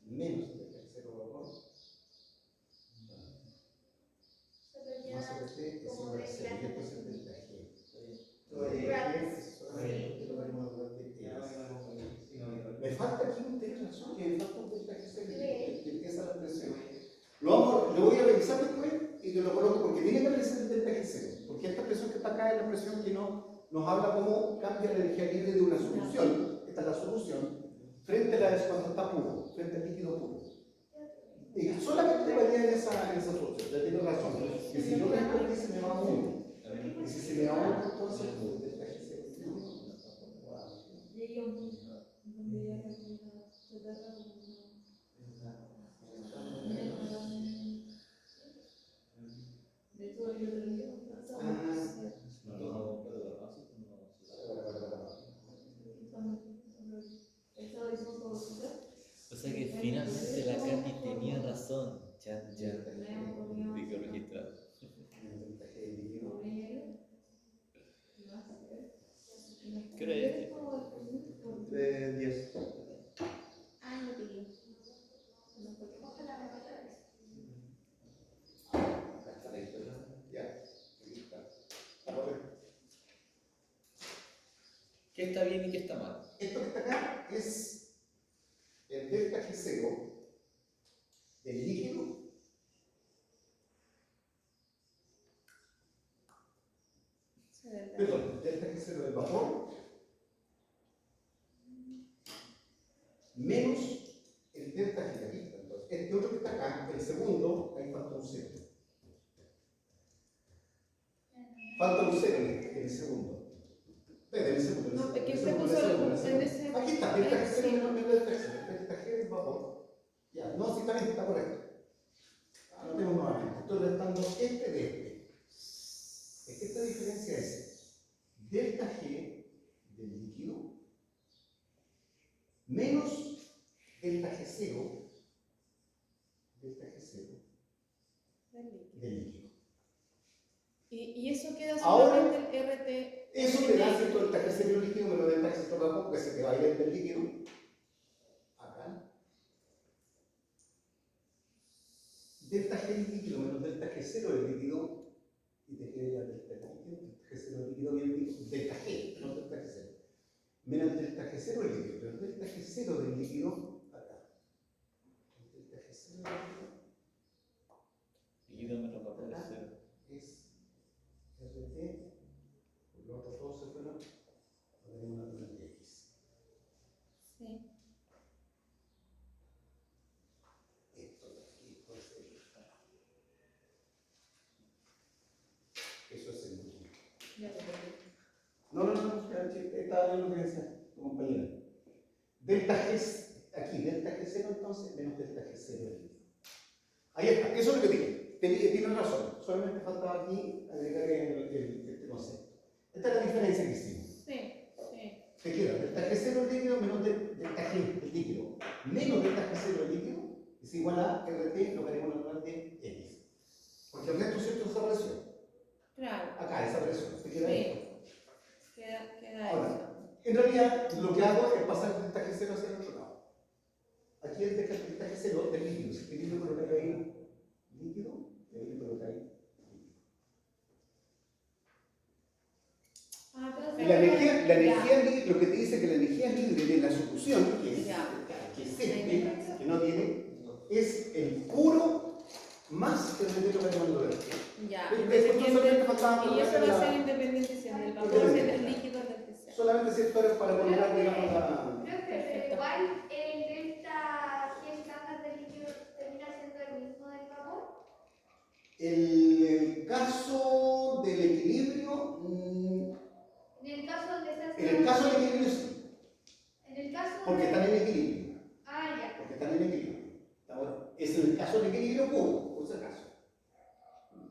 menos el delta G cero vapor, más el T es igual a 0, y esto es el delta G. Es solamente el logaritmo natural de X. Me falta aquí un delta razón, que me falta un delta G cero, que empieza la expresión. Lo voy a revisar después y te lo coloco porque tiene que aparecer el delta G cero, porque esta expresión que está acá es la expresión que nos habla cómo cambia la energía libre de una solución, esta es la solución, frente a la de cuando está puro, frente al líquido puro. Y solamente varía en esa solución, ya tienes razón, que si yo resto aquí se me va a 1, y si se me va a 1, entonces el delta G cero. Llegué a un punto donde ya se trata de todo yo te lo O sea que finalmente la Katy tenía razón. Chan, chan. Digo registrado. ¿Qué hora es? De 10. Ah, no te digo. Ojalá me pase eso. Ya, ahí está. ¿Qué está bien y qué está mal? Esto que está acá es el delta G cero del líquido perdón, delta G cero del vapor menos el delta G aquí está. Entonces, este otro que está acá, el segundo, ahí falta un cero. Falta un cero en el segundo. Espera, en el segundo. No, es que en el se segundo, puso en el segundo. en ese... Aquí está, delta G cero Sí. menos delta G cero. Delta G del vapor. Ya, no, sí, está bien, está correcto. Anotemos nuevamente. Estoy restando este de este. Es que esta diferencia es delta G del líquido menos delta G0 del líquido. Y eso queda Ahora, solamente el RT. Eso te da cierto delta G0 líquido menos delta G0 bajo, porque se te va a ir del líquido acá. Delta G líquido menos delta G0 del líquido, y te queda ya delta líquido, delta G0 del líquido bien líquido, delta G, no delta G0. Menos delta G0 del líquido, pero delta G0 del líquido acá. Delta G0 del líquido Líquido menos vapor es cero. es RT, los otros todos se fueron, ahora tenemos una de X. Sí. Esto de aquí puede ser. Eso es el líquido. Ya lo perdí. No, estaba viendo lo que decía tu compañera. Delta G, aquí, delta G0 entonces, menos delta G0 del líquido. Ahí está, eso es lo que dije. Tienes razón, solamente faltaba aquí agregar este concepto. Esta es la diferencia que hicimos. Sí. Te queda delta G0 del líquido menos delta G del líquido. Menos delta G0 del líquido es igual a RT, lo que haremos natural de X. Porque el resto cierto desapareció. Claro. Acá desapareció. Te queda Sí. esto. Queda Ahora, eso. en realidad, lo que hago es pasar delta G0 hacia el otro lado. Aquí el delta G0 del líquido. Si el líquido coloca ahí líquido, y ahí coloca ahí líquido. Y la energía, lo que te dice que la energía libre de la solución, que es este, que no tiene, es el puro más el de lo que demandó de aquí. Ya. Y Y eso va a ser independiente si el vapor del líquido del que sea. solamente si esto es para colocar, digamos, la. Pero igual el delta G estándar del líquido termina siendo el mismo del vapor. El caso del equilibrio, En el caso donde está en el caso del equilibrio sí, En el caso porque de... están en equilibrio. Ah, ya. Porque están en equilibrio. Ahora, es en el caso del equilibrio puro, por si acaso.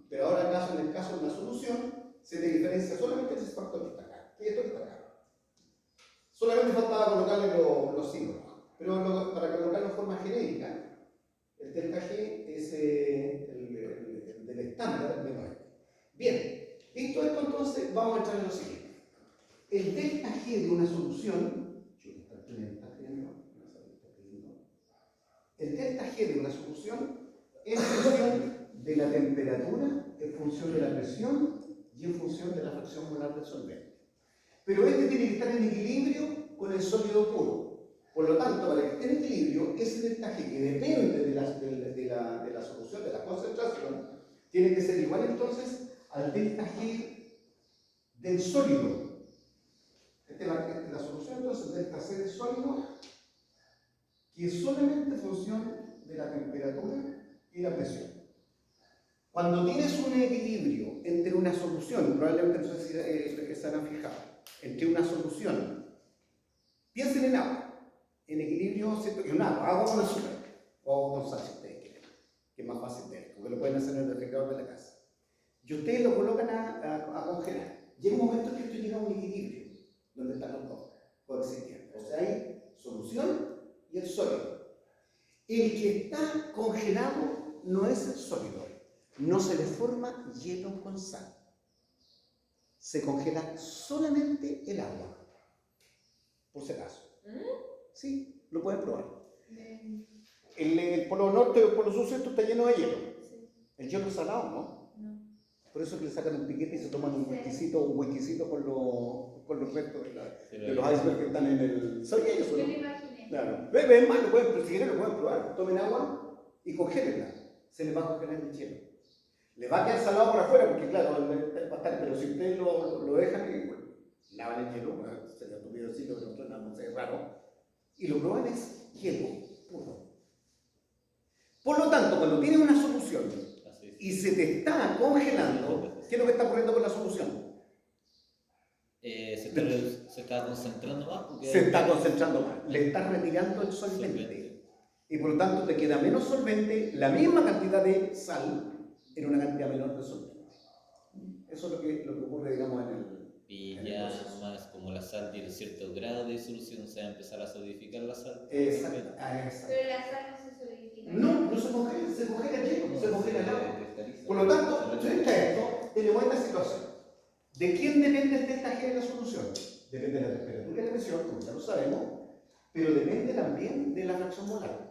Pero ahora en el caso de una solución, se te diferencia solamente ese factor que está acá. Y esto que está acá. Solamente faltaba colocarle los símbolos. Pero para colocarlo en forma genérica, el delta G es el del estándar menos este. Bien, visto esto entonces, vamos a entrar en lo siguiente. El delta G de una solución, el delta G de una solución es en función de la temperatura, en función de la presión y en función de la fracción molar del solvente. Pero este tiene que estar en equilibrio con el sólido puro. Por lo tanto, para que esté en equilibrio, ese delta G que depende de la solución, de la concentración, tiene que ser igual entonces al delta G del sólido. Esta es la solución, entonces, delta C del sólido, que es solamente en función de la temperatura y la presión. Cuando tienes un equilibrio entre una solución, probablemente no sé si se han fijado, entre una solución, piensen en agua, en equilibrio, en agua con azúcar, o con sal si ustedes quieren, que es más fácil de ver, porque lo pueden hacer en el refrigerador de la casa. Y ustedes lo colocan a congelar. Llega un momento en que esto llega a un equilibrio, donde están los dos coexistiendo. O sea, hay solución y el sólido. El que está congelado no es el sólido. No se le forma hielo con sal. Se congela solamente el agua. Por si acaso. Sí, lo pueden probar. El polo norte o el polo sur esto está lleno de hielo. El hielo es salado, ¿no? Por eso que le sacan un piquete y se toman un whiskycito con los restos de los icebergs que están en el. ¿Sabía eso? Yo me imaginé. Claro. Ven más, si quieren lo pueden probar. Tomen agua y congélenla. Se les va a congelar el hielo. Les va a quedar salado por afuera porque, claro, va a estar, pero si ustedes lo dejan y bueno, lavan el hielo, sería tu videocito, pero suena, no sé, raro, y lo prueban es hielo puro. Por lo tanto, cuando tienes una solución y se te está congelando, ¿qué es lo que está ocurriendo con la solución? Se está concentrando más. Porque Se está concentrando más, le está retirando el solvente. Y por lo tanto te queda menos solvente, la misma cantidad de sal en una cantidad menor de solvente. Eso es lo que ocurre, digamos, Y en el ya proceso. más como la sal tiene cierto grado de disolución, se va a empezar a solidificar la sal. Exacto. Pero la sal no se solidifica. No se congela lleno, se congela al agua. Por lo tanto, frente a esto, tenemos esta situación. ¿De quién depende el delta G de la solución? Depende de la temperatura y la presión, como ya lo sabemos, pero depende también de la fracción molar.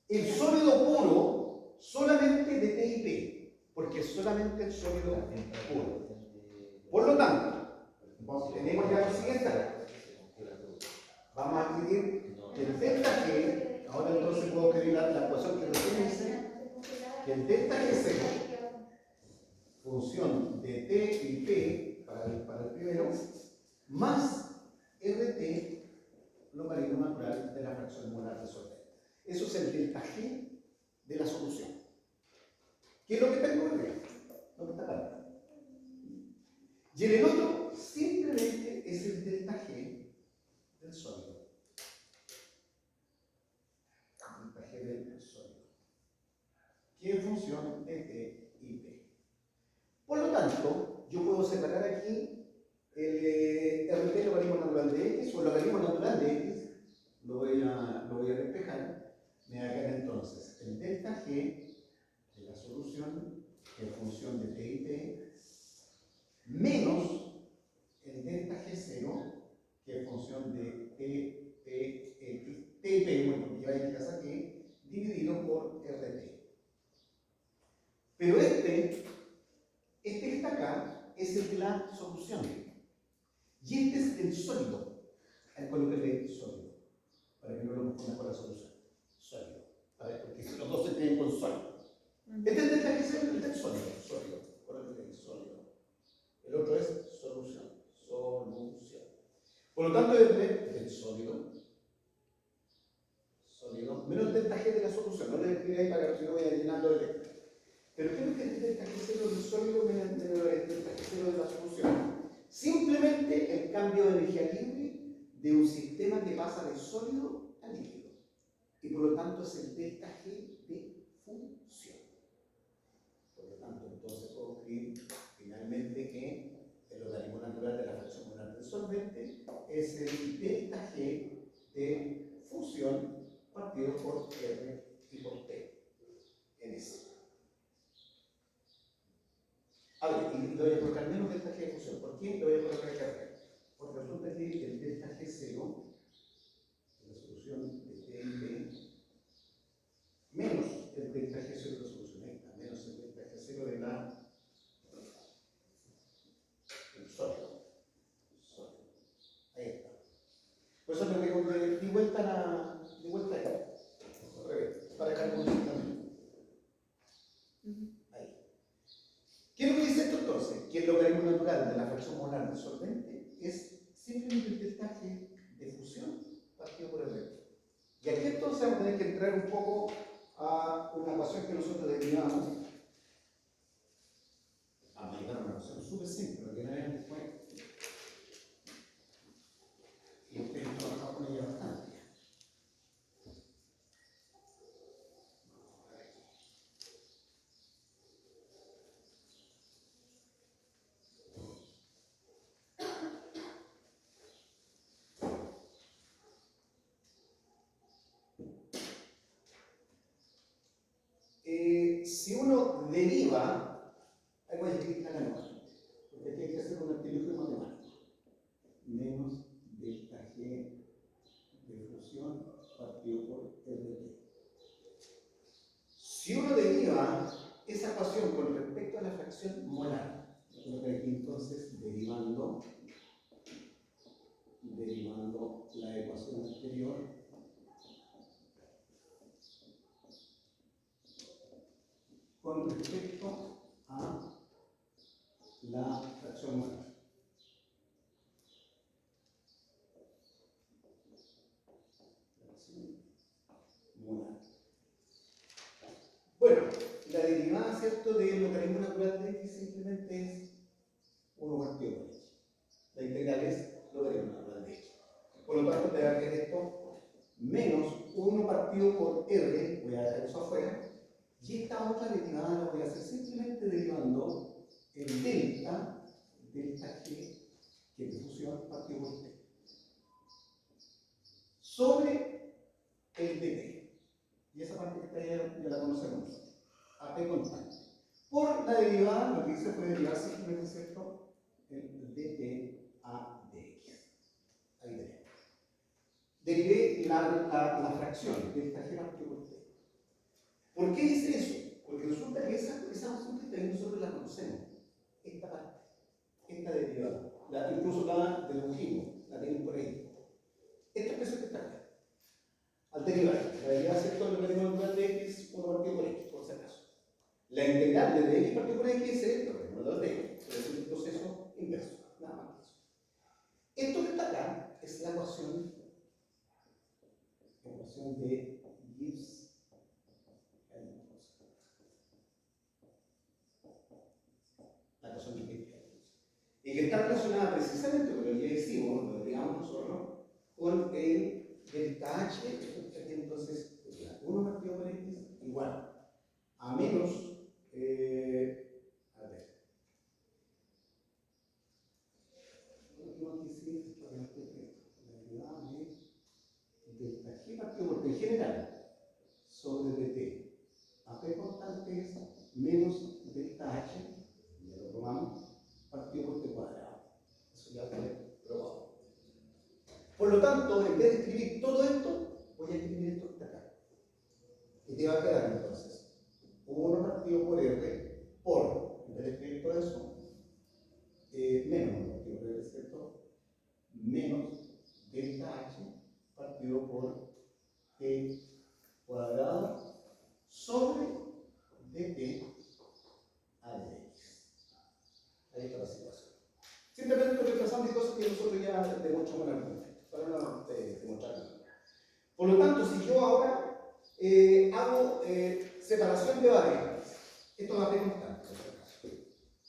El sólido puro solamente de T y P, porque es solamente el sólido puro. Por lo tanto, tenemos ya el siguiente. Vamos a escribir el delta G. Ahora entonces puedo escribir la ecuación que recién hice, que el delta G cero, función de T y P para el primero, más RT, logaritmo natural de la fracción molar de solvente. Eso es el delta G de la solución. ¿Qué es lo que tengo arriba? Lo que está acá. Y en el otro, simplemente es el delta G del sólido. Delta G del sólido. Que es función de T y P. Por lo tanto, yo puedo separar aquí el RT logaritmo natural de X o el logaritmo natural de X. Lo voy a despejar. Me va a quedar entonces el delta G de la solución en función de T y P menos el delta G0 que es función de T, P, X, T y P, bueno, lleva X aquí, dividido por RT. Pero este que está acá es el de la solución. Y este es el sólido. Ahí coloqué sólido, para que no lo confunda con la solución. Sólido. Porque los dos se tienen con sólido. Este es el delta G0, el del sólido. Coloqué sólido. El otro es solución. Por lo tanto, este es el sólido. Menos delta G de la solución. No le escribí ahí para que si no voy a llenarlo de letra. Pero ¿qué es lo que es el delta G0 del sólido menos el delta G0 de la solución? Simplemente el cambio de energía libre de un sistema que pasa de sólido a líquido. Y por lo tanto es el delta G de función. Por lo tanto, entonces puedo escribir finalmente que el logaritmo natural de la fracción molar del solvente es el delta G de fusión partido por R y por T en S. A ver, y le voy a colocar menos delta G de fusión. ¿Por qué le voy a colocar aquí arriba? Porque resulta que el delta G0 de la solución de T y P menos el delta G0 de la solución esta, menos el delta G0 de la sólido. Ahí está. Por eso me digo que di vuelta ahí. Al revés, para acá también. Ahí. ¿Qué es lo que dice esto entonces? Que el logaritmo natural de la fracción molar del solvente es simplemente el delta G de fusión partido por el resto. Y aquí entonces vamos a tener que entrar un poco a una ecuación que nosotros derivamos. Vamos a llegar a una ecuación súper simple, porque no es después. Y ustedes trabajan con ella bastante. Si uno deriva, ahí voy a explicar la nueva, porque aquí hay que hacer un artilugio matemático. Menos delta G de fusión partido por RT. Si uno deriva esa ecuación con respecto a la fracción molar, yo coloco aquí entonces derivando la ecuación anterior con respecto a la fracción molar. Bueno, la derivada, ¿cierto?, del logaritmo natural de x simplemente es 1 partido por x. La integral es logaritmo natural de x. Por lo tanto, te va a quedar esto menos 1 partido por r, voy a dejar eso afuera, y esta otra derivada la voy a hacer simplemente derivando el delta delta G, que es de fusión, partido por T, sobre el dt. Y esa parte que está ahí ya la conocemos, AP constante. Por la derivada, lo que hice fue derivar simplemente, ¿cierto?, el dt a dx. Ahí tenemos. Derivé la fracción, delta G partido por T. ¿Por qué hice eso? Porque resulta que esa función que está ahí nosotros la conocemos. Esta parte, esta derivada. Incluso la dedujimos, la tienen por ahí. Esta expresión que está acá. Al derivar, la derivada, ¿cierto?, lo que tenemos en lugar de x, 1 partido por x, por si acaso. La integral de x partido por x es esto, lo que tenemos de x, pero es un proceso inverso, nada más que eso. Esto que está acá es la ecuación de Gibbs. La ecuación de Gibbs. Y que está relacionada precisamente con lo que ya hicimos, lo que digamos nosotros, con el delta H, que entonces 1 partido por x igual a menos, a ver, lo que sí es la derivada de delta G partido por T en general sobre dt a P constante es menos delta H, ya lo probamos, partido por T cuadrado. Eso ya fue probado. Por lo tanto, en vez de escribir todo esto, voy a escribir esto que está acá. Y te va a quedar entonces 1 partido por R por, en vez de escribir todo eso, menos 1 partido por R, ¿cierto? Menos delta H partido por T cuadrado sobre dt a dx. Ahí está la situación. Simplemente estoy reemplazando cosas que nosotros ya demostramos en el punto, para no demostrarlo. Por lo tanto, si yo ahora hago separación de variables, esto es AP constante,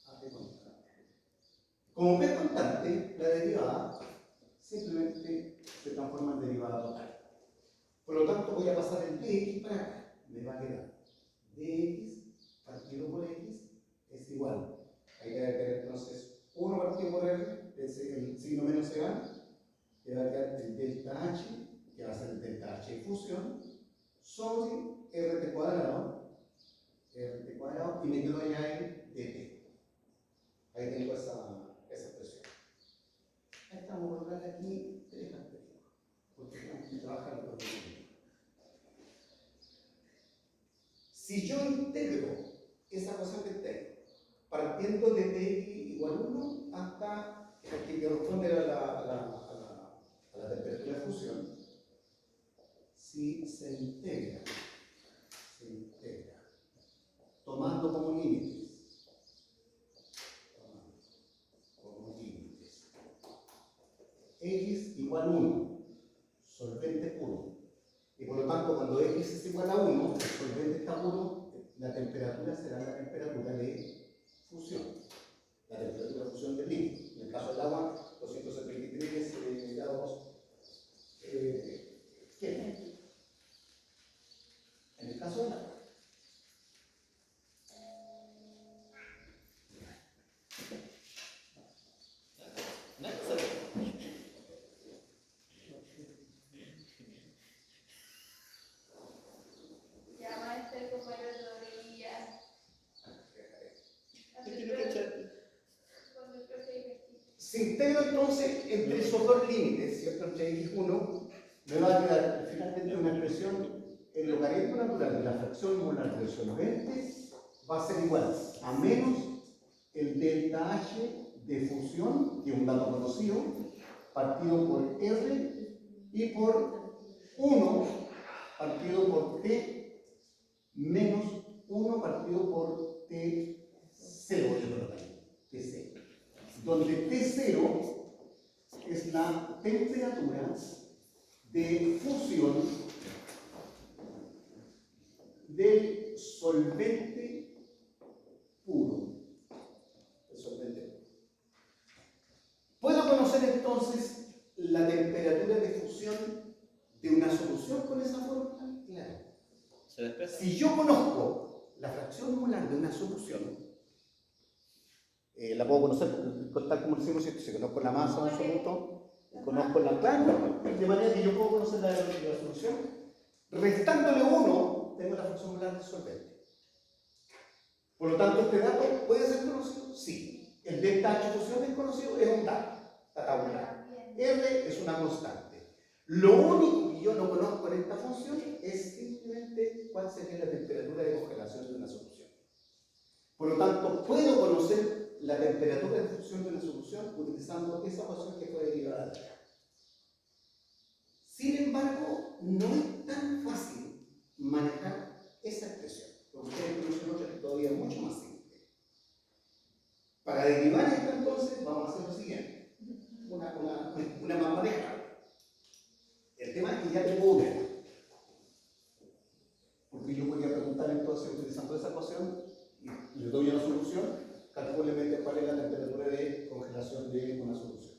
AP constante. Como P es constante, la derivada simplemente se transforma en derivada total. Por lo tanto, voy a pasar el dx para acá. Me va a quedar dx partido por x es igual. Ahí debe quedar entonces 1 partido por r, el signo menos se va, que va a quedar el delta h, que va a ser el delta h de fusión, sobre rt cuadrado, y me quedo allá en dt. Ahí tengo esa expresión. Ahí estamos, por darle aquí 3 anteriores, porque tenemos que trabajar los dos. Si yo integro esa ecuación que tengo, partiendo de dx igual 1 hasta que corresponde a la temperatura de fusión, si se integra, tomando como límites, x igual 1, solvente puro. Y por lo tanto, cuando x es igual a 1, el solvente está puro, la temperatura será la temperatura de fusión. La temperatura de fusión del líquido. En el caso del agua, 273 grados Kelvin. En el caso del agua. Si integro entonces entre esos dos límites, ¿cierto? Entre x1, me va a quedar finalmente una expresión, el logaritmo natural de la fracción molar del solvente va a ser igual a menos el delta H de fusión, que es un dato conocido, partido por R, y por 1 partido por T menos 1 partido por T0, yo creo que T0. Donde T0 es la temperatura de fusión del solvente puro. El solvente puro. ¿Puedo conocer entonces la temperatura de fusión de una solución con esa fórmula? Claro. ¿Se despeja? Si yo conozco la fracción molar de una solución, La puedo conocer porque, tal como decimos, si conozco la masa absoluto, conozco la claro, de manera que yo puedo conocer la solución. Restándole 1, tengo la función molar del solvente. Por lo tanto, este dato puede ser conocido, sí. El delta H fusión es conocido, es un dato, está tabular. R es una constante. Lo único que yo no conozco en esta función es simplemente cuál sería la temperatura de congelación de una solución. Por lo tanto, puedo conocer la temperatura de fusión de una solución utilizando esa ecuación que fue derivada de acá. Sin embargo, no es tan fácil manejar esa expresión, porque ustedes conocen otra que todavía es mucho más simple. Para derivar esto, entonces, vamos a hacer lo siguiente: una más manejable. El tema es que ya tengo una, porque yo podría preguntar entonces, utilizando esa ecuación, y le doy una solución, calculemente cuál es la temperatura de congelación de una solución.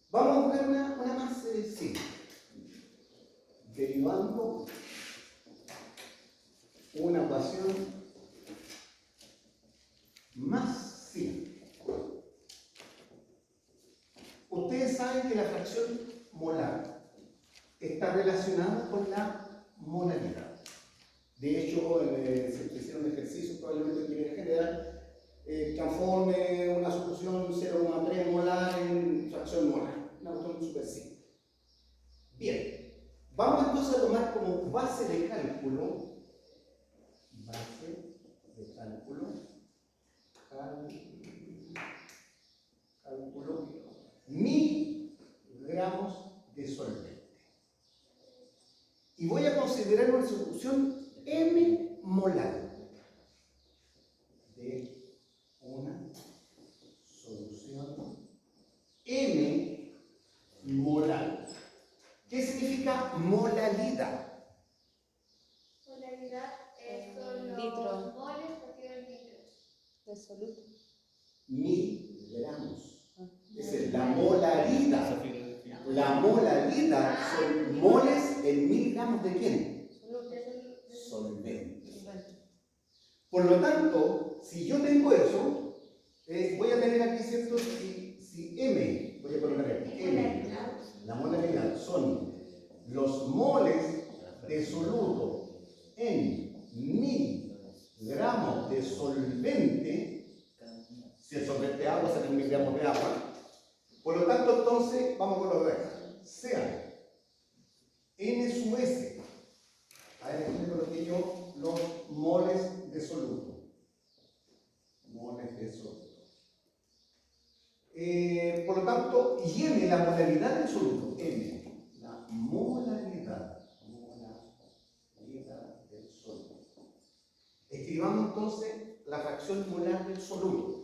Vamos a buscar una más simple. Derivando una ecuación más simple. Ustedes saben que la fracción molar está relacionada con la molaridad. De hecho, si hicieron ejercicio, probablemente quieren generar, transforme una solución 0,3 molar en fracción molar. Una cuestión súper simple. Bien. Vamos entonces a tomar como base de cálculo miligramos de solvente. Y voy a considerar una solución M molar de una solución M molar. ¿Qué significa molaridad? Molaridad son los Litro. moles partido en litros. De soluto. Miligramos. Es la molaridad. La molaridad son moles en miligramos de quién? Solvente. Por lo tanto, si yo tengo eso, voy a tener aquí, ¿cierto? Si M, voy a colocar aquí, M, la molaridad son los moles de soluto en miligramos de solvente. Si el solvente es agua, será miligramos de agua. Por lo tanto, entonces, vamos con los restos. Sea N sub S. A ver, aquí le coloqué yo los moles de soluto. Moles de soluto. Por lo tanto, y M, la molaridad del soluto. M, la molaridad del soluto. Escribamos entonces la fracción molar del soluto.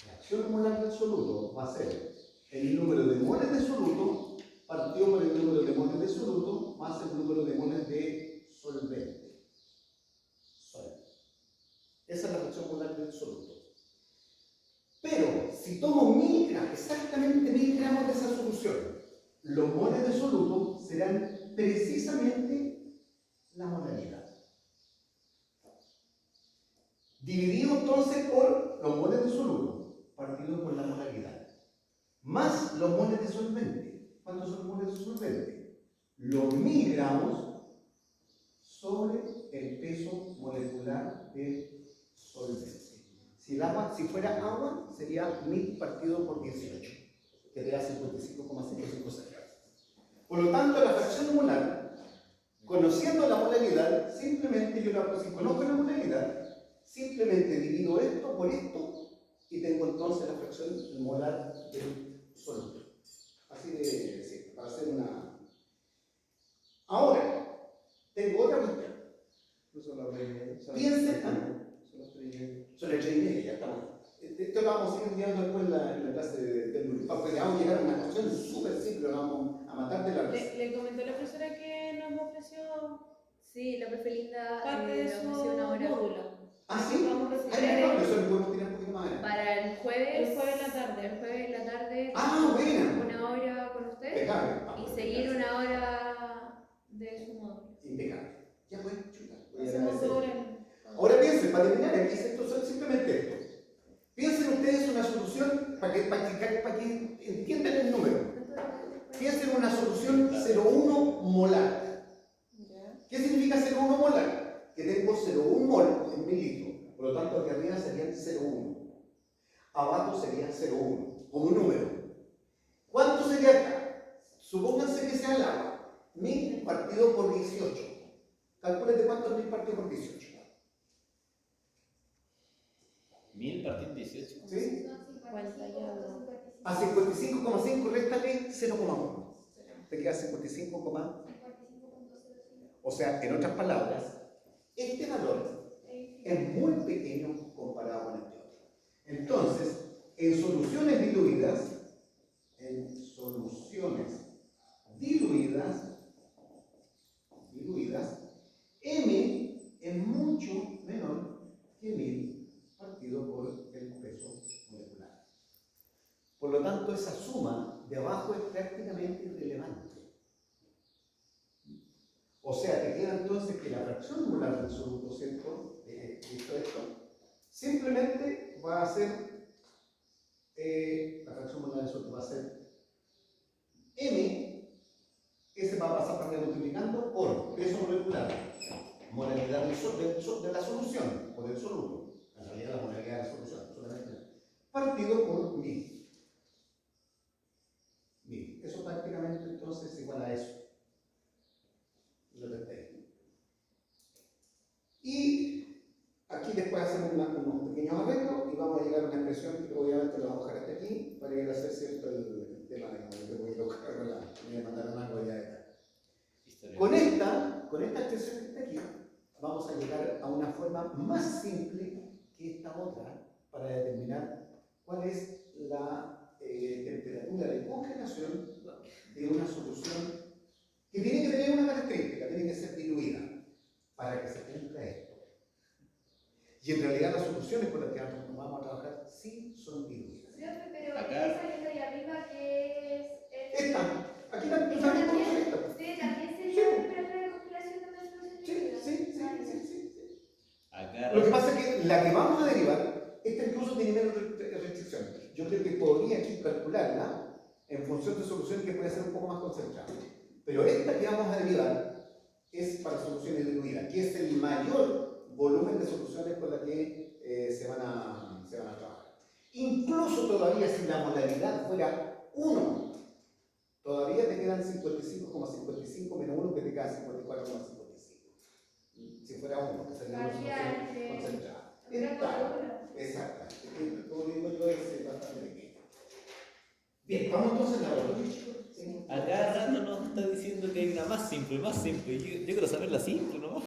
La fracción molar del soluto va a ser el número de moles de soluto partido por el número de moles de soluto más el número de moles de solvente. Esa es la fracción molar del soluto. Pero si tomo miligramos, exactamente miligramos de esa solución, los moles de soluto serán precisamente la molaridad. Dividido entonces por los moles de soluto, partido por la molaridad, más los moles de solvente. ¿Cuántos son los moles de solvente? Los miligramos sobre el peso molecular del solvente. Si fuera agua, sería 1000 partido por 18, que te da 55,556. Por lo tanto, la fracción molar, conociendo la molaridad, simplemente si conozco la molaridad, simplemente divido esto por esto y tengo entonces la fracción molar del soluto. Así de simple, para hacer una. Ahora, tengo otra cuestión. Piensen, son las 3:30, ya estamos. Esto lo vamos a seguir viendo después en la clase del lunes. Porque vamos a llegar a una cuestión súper simple, lo vamos a matar de la risa. Le comentó la profesora que nos ofreció Sí, la profe Linda parte de su nos ofreció una hora módulo. ¿Ah, sí? Vamos a Ay, recibir perdón, eso lo podemos tirar un poquito más adelante. para el jueves en la tarde. El jueves en la tarde. Ah, buena. Una hora con usted. Impecable. Y seguir una hora de su módulo. Impecable. Ya pues, chuta. Voy a Hacemos agradecer. 2 horas. Ahora piensen, para terminar, aquí esto son simplemente esto. solución, para que entiendan el número, piensen en una solución 0,1 molar. Ya. ¿Qué significa 0,1 molar? Que tengo 0,1 mol en mililitros, por lo tanto aquí arriba serían 0,1, abajo serían 0,1, como un número. ¿Cuánto sería acá? Supónganse que sea el agua, 1000 partido por 18. Calculen de cuánto es 1000 partido por 18. 1000 partido en 18. ¿Sí? Son A 55,5 réstale 0,1. Te queda 55, 55.05. o sea, en otras palabras, este valor es muy pequeño comparado con este otro. Entonces, en soluciones diluidas, M es mucho menor que 1000 partido por el peso molecular. Por lo tanto, esa suma de abajo es prácticamente irrelevante. O sea, te queda entonces que la fracción molar del soluto, ¿cierto? Visto esto, simplemente va a ser, la fracción molar del soluto va a ser M, ese va a pasar también multiplicando por peso molecular, molaridad de la solución, o del soluto, en realidad la molaridad de la solución, solamente, partido por 1000. Eso prácticamente entonces es igual a eso. Lo que está ahí. Y aquí después hacemos unos pequeños arreglos y vamos a llegar a una expresión que obviamente lo vamos a dejar hasta aquí para ir a hacer cierto el tema de que voy a buscar me mandaron algo ya de acá. Con esta expresión que está aquí, vamos a llegar a una forma más simple que esta otra para determinar cuál es la temperatura de congelación de una solución que tiene que tener una característica, tiene que ser diluida para que se cumpla esto. Y en realidad las soluciones con las que vamos a trabajar sí son diluidas. Profe, pero Acá. esa lista de arriba que es Esta, aquí la ¿esa también? esta. ¿Sí? ¿También sería temperatura de congelación de una solución líquida? Sí. Acá. Lo que pasa es que la que vamos a derivar, esta incluso tiene menos restricción. Yo creo que podría aquí calcularla en función de soluciones que puede ser un poco más concentrada. Pero esta que vamos a derivar es para soluciones diluidas, que es el mayor volumen de soluciones con las que se van a trabajar. Incluso todavía si la molaridad fuera 1, todavía te quedan 55,55 menos 1 que te queda 54,55. Si fuera 1, que sería una solución concentrada. Exactamente. Como digo yo, es bastante pequeño. Bien, vamos entonces a la otra, chicos. A cada rato nos está diciendo que hay una más simple, más simple. Yo quiero saber la simple, ¿no?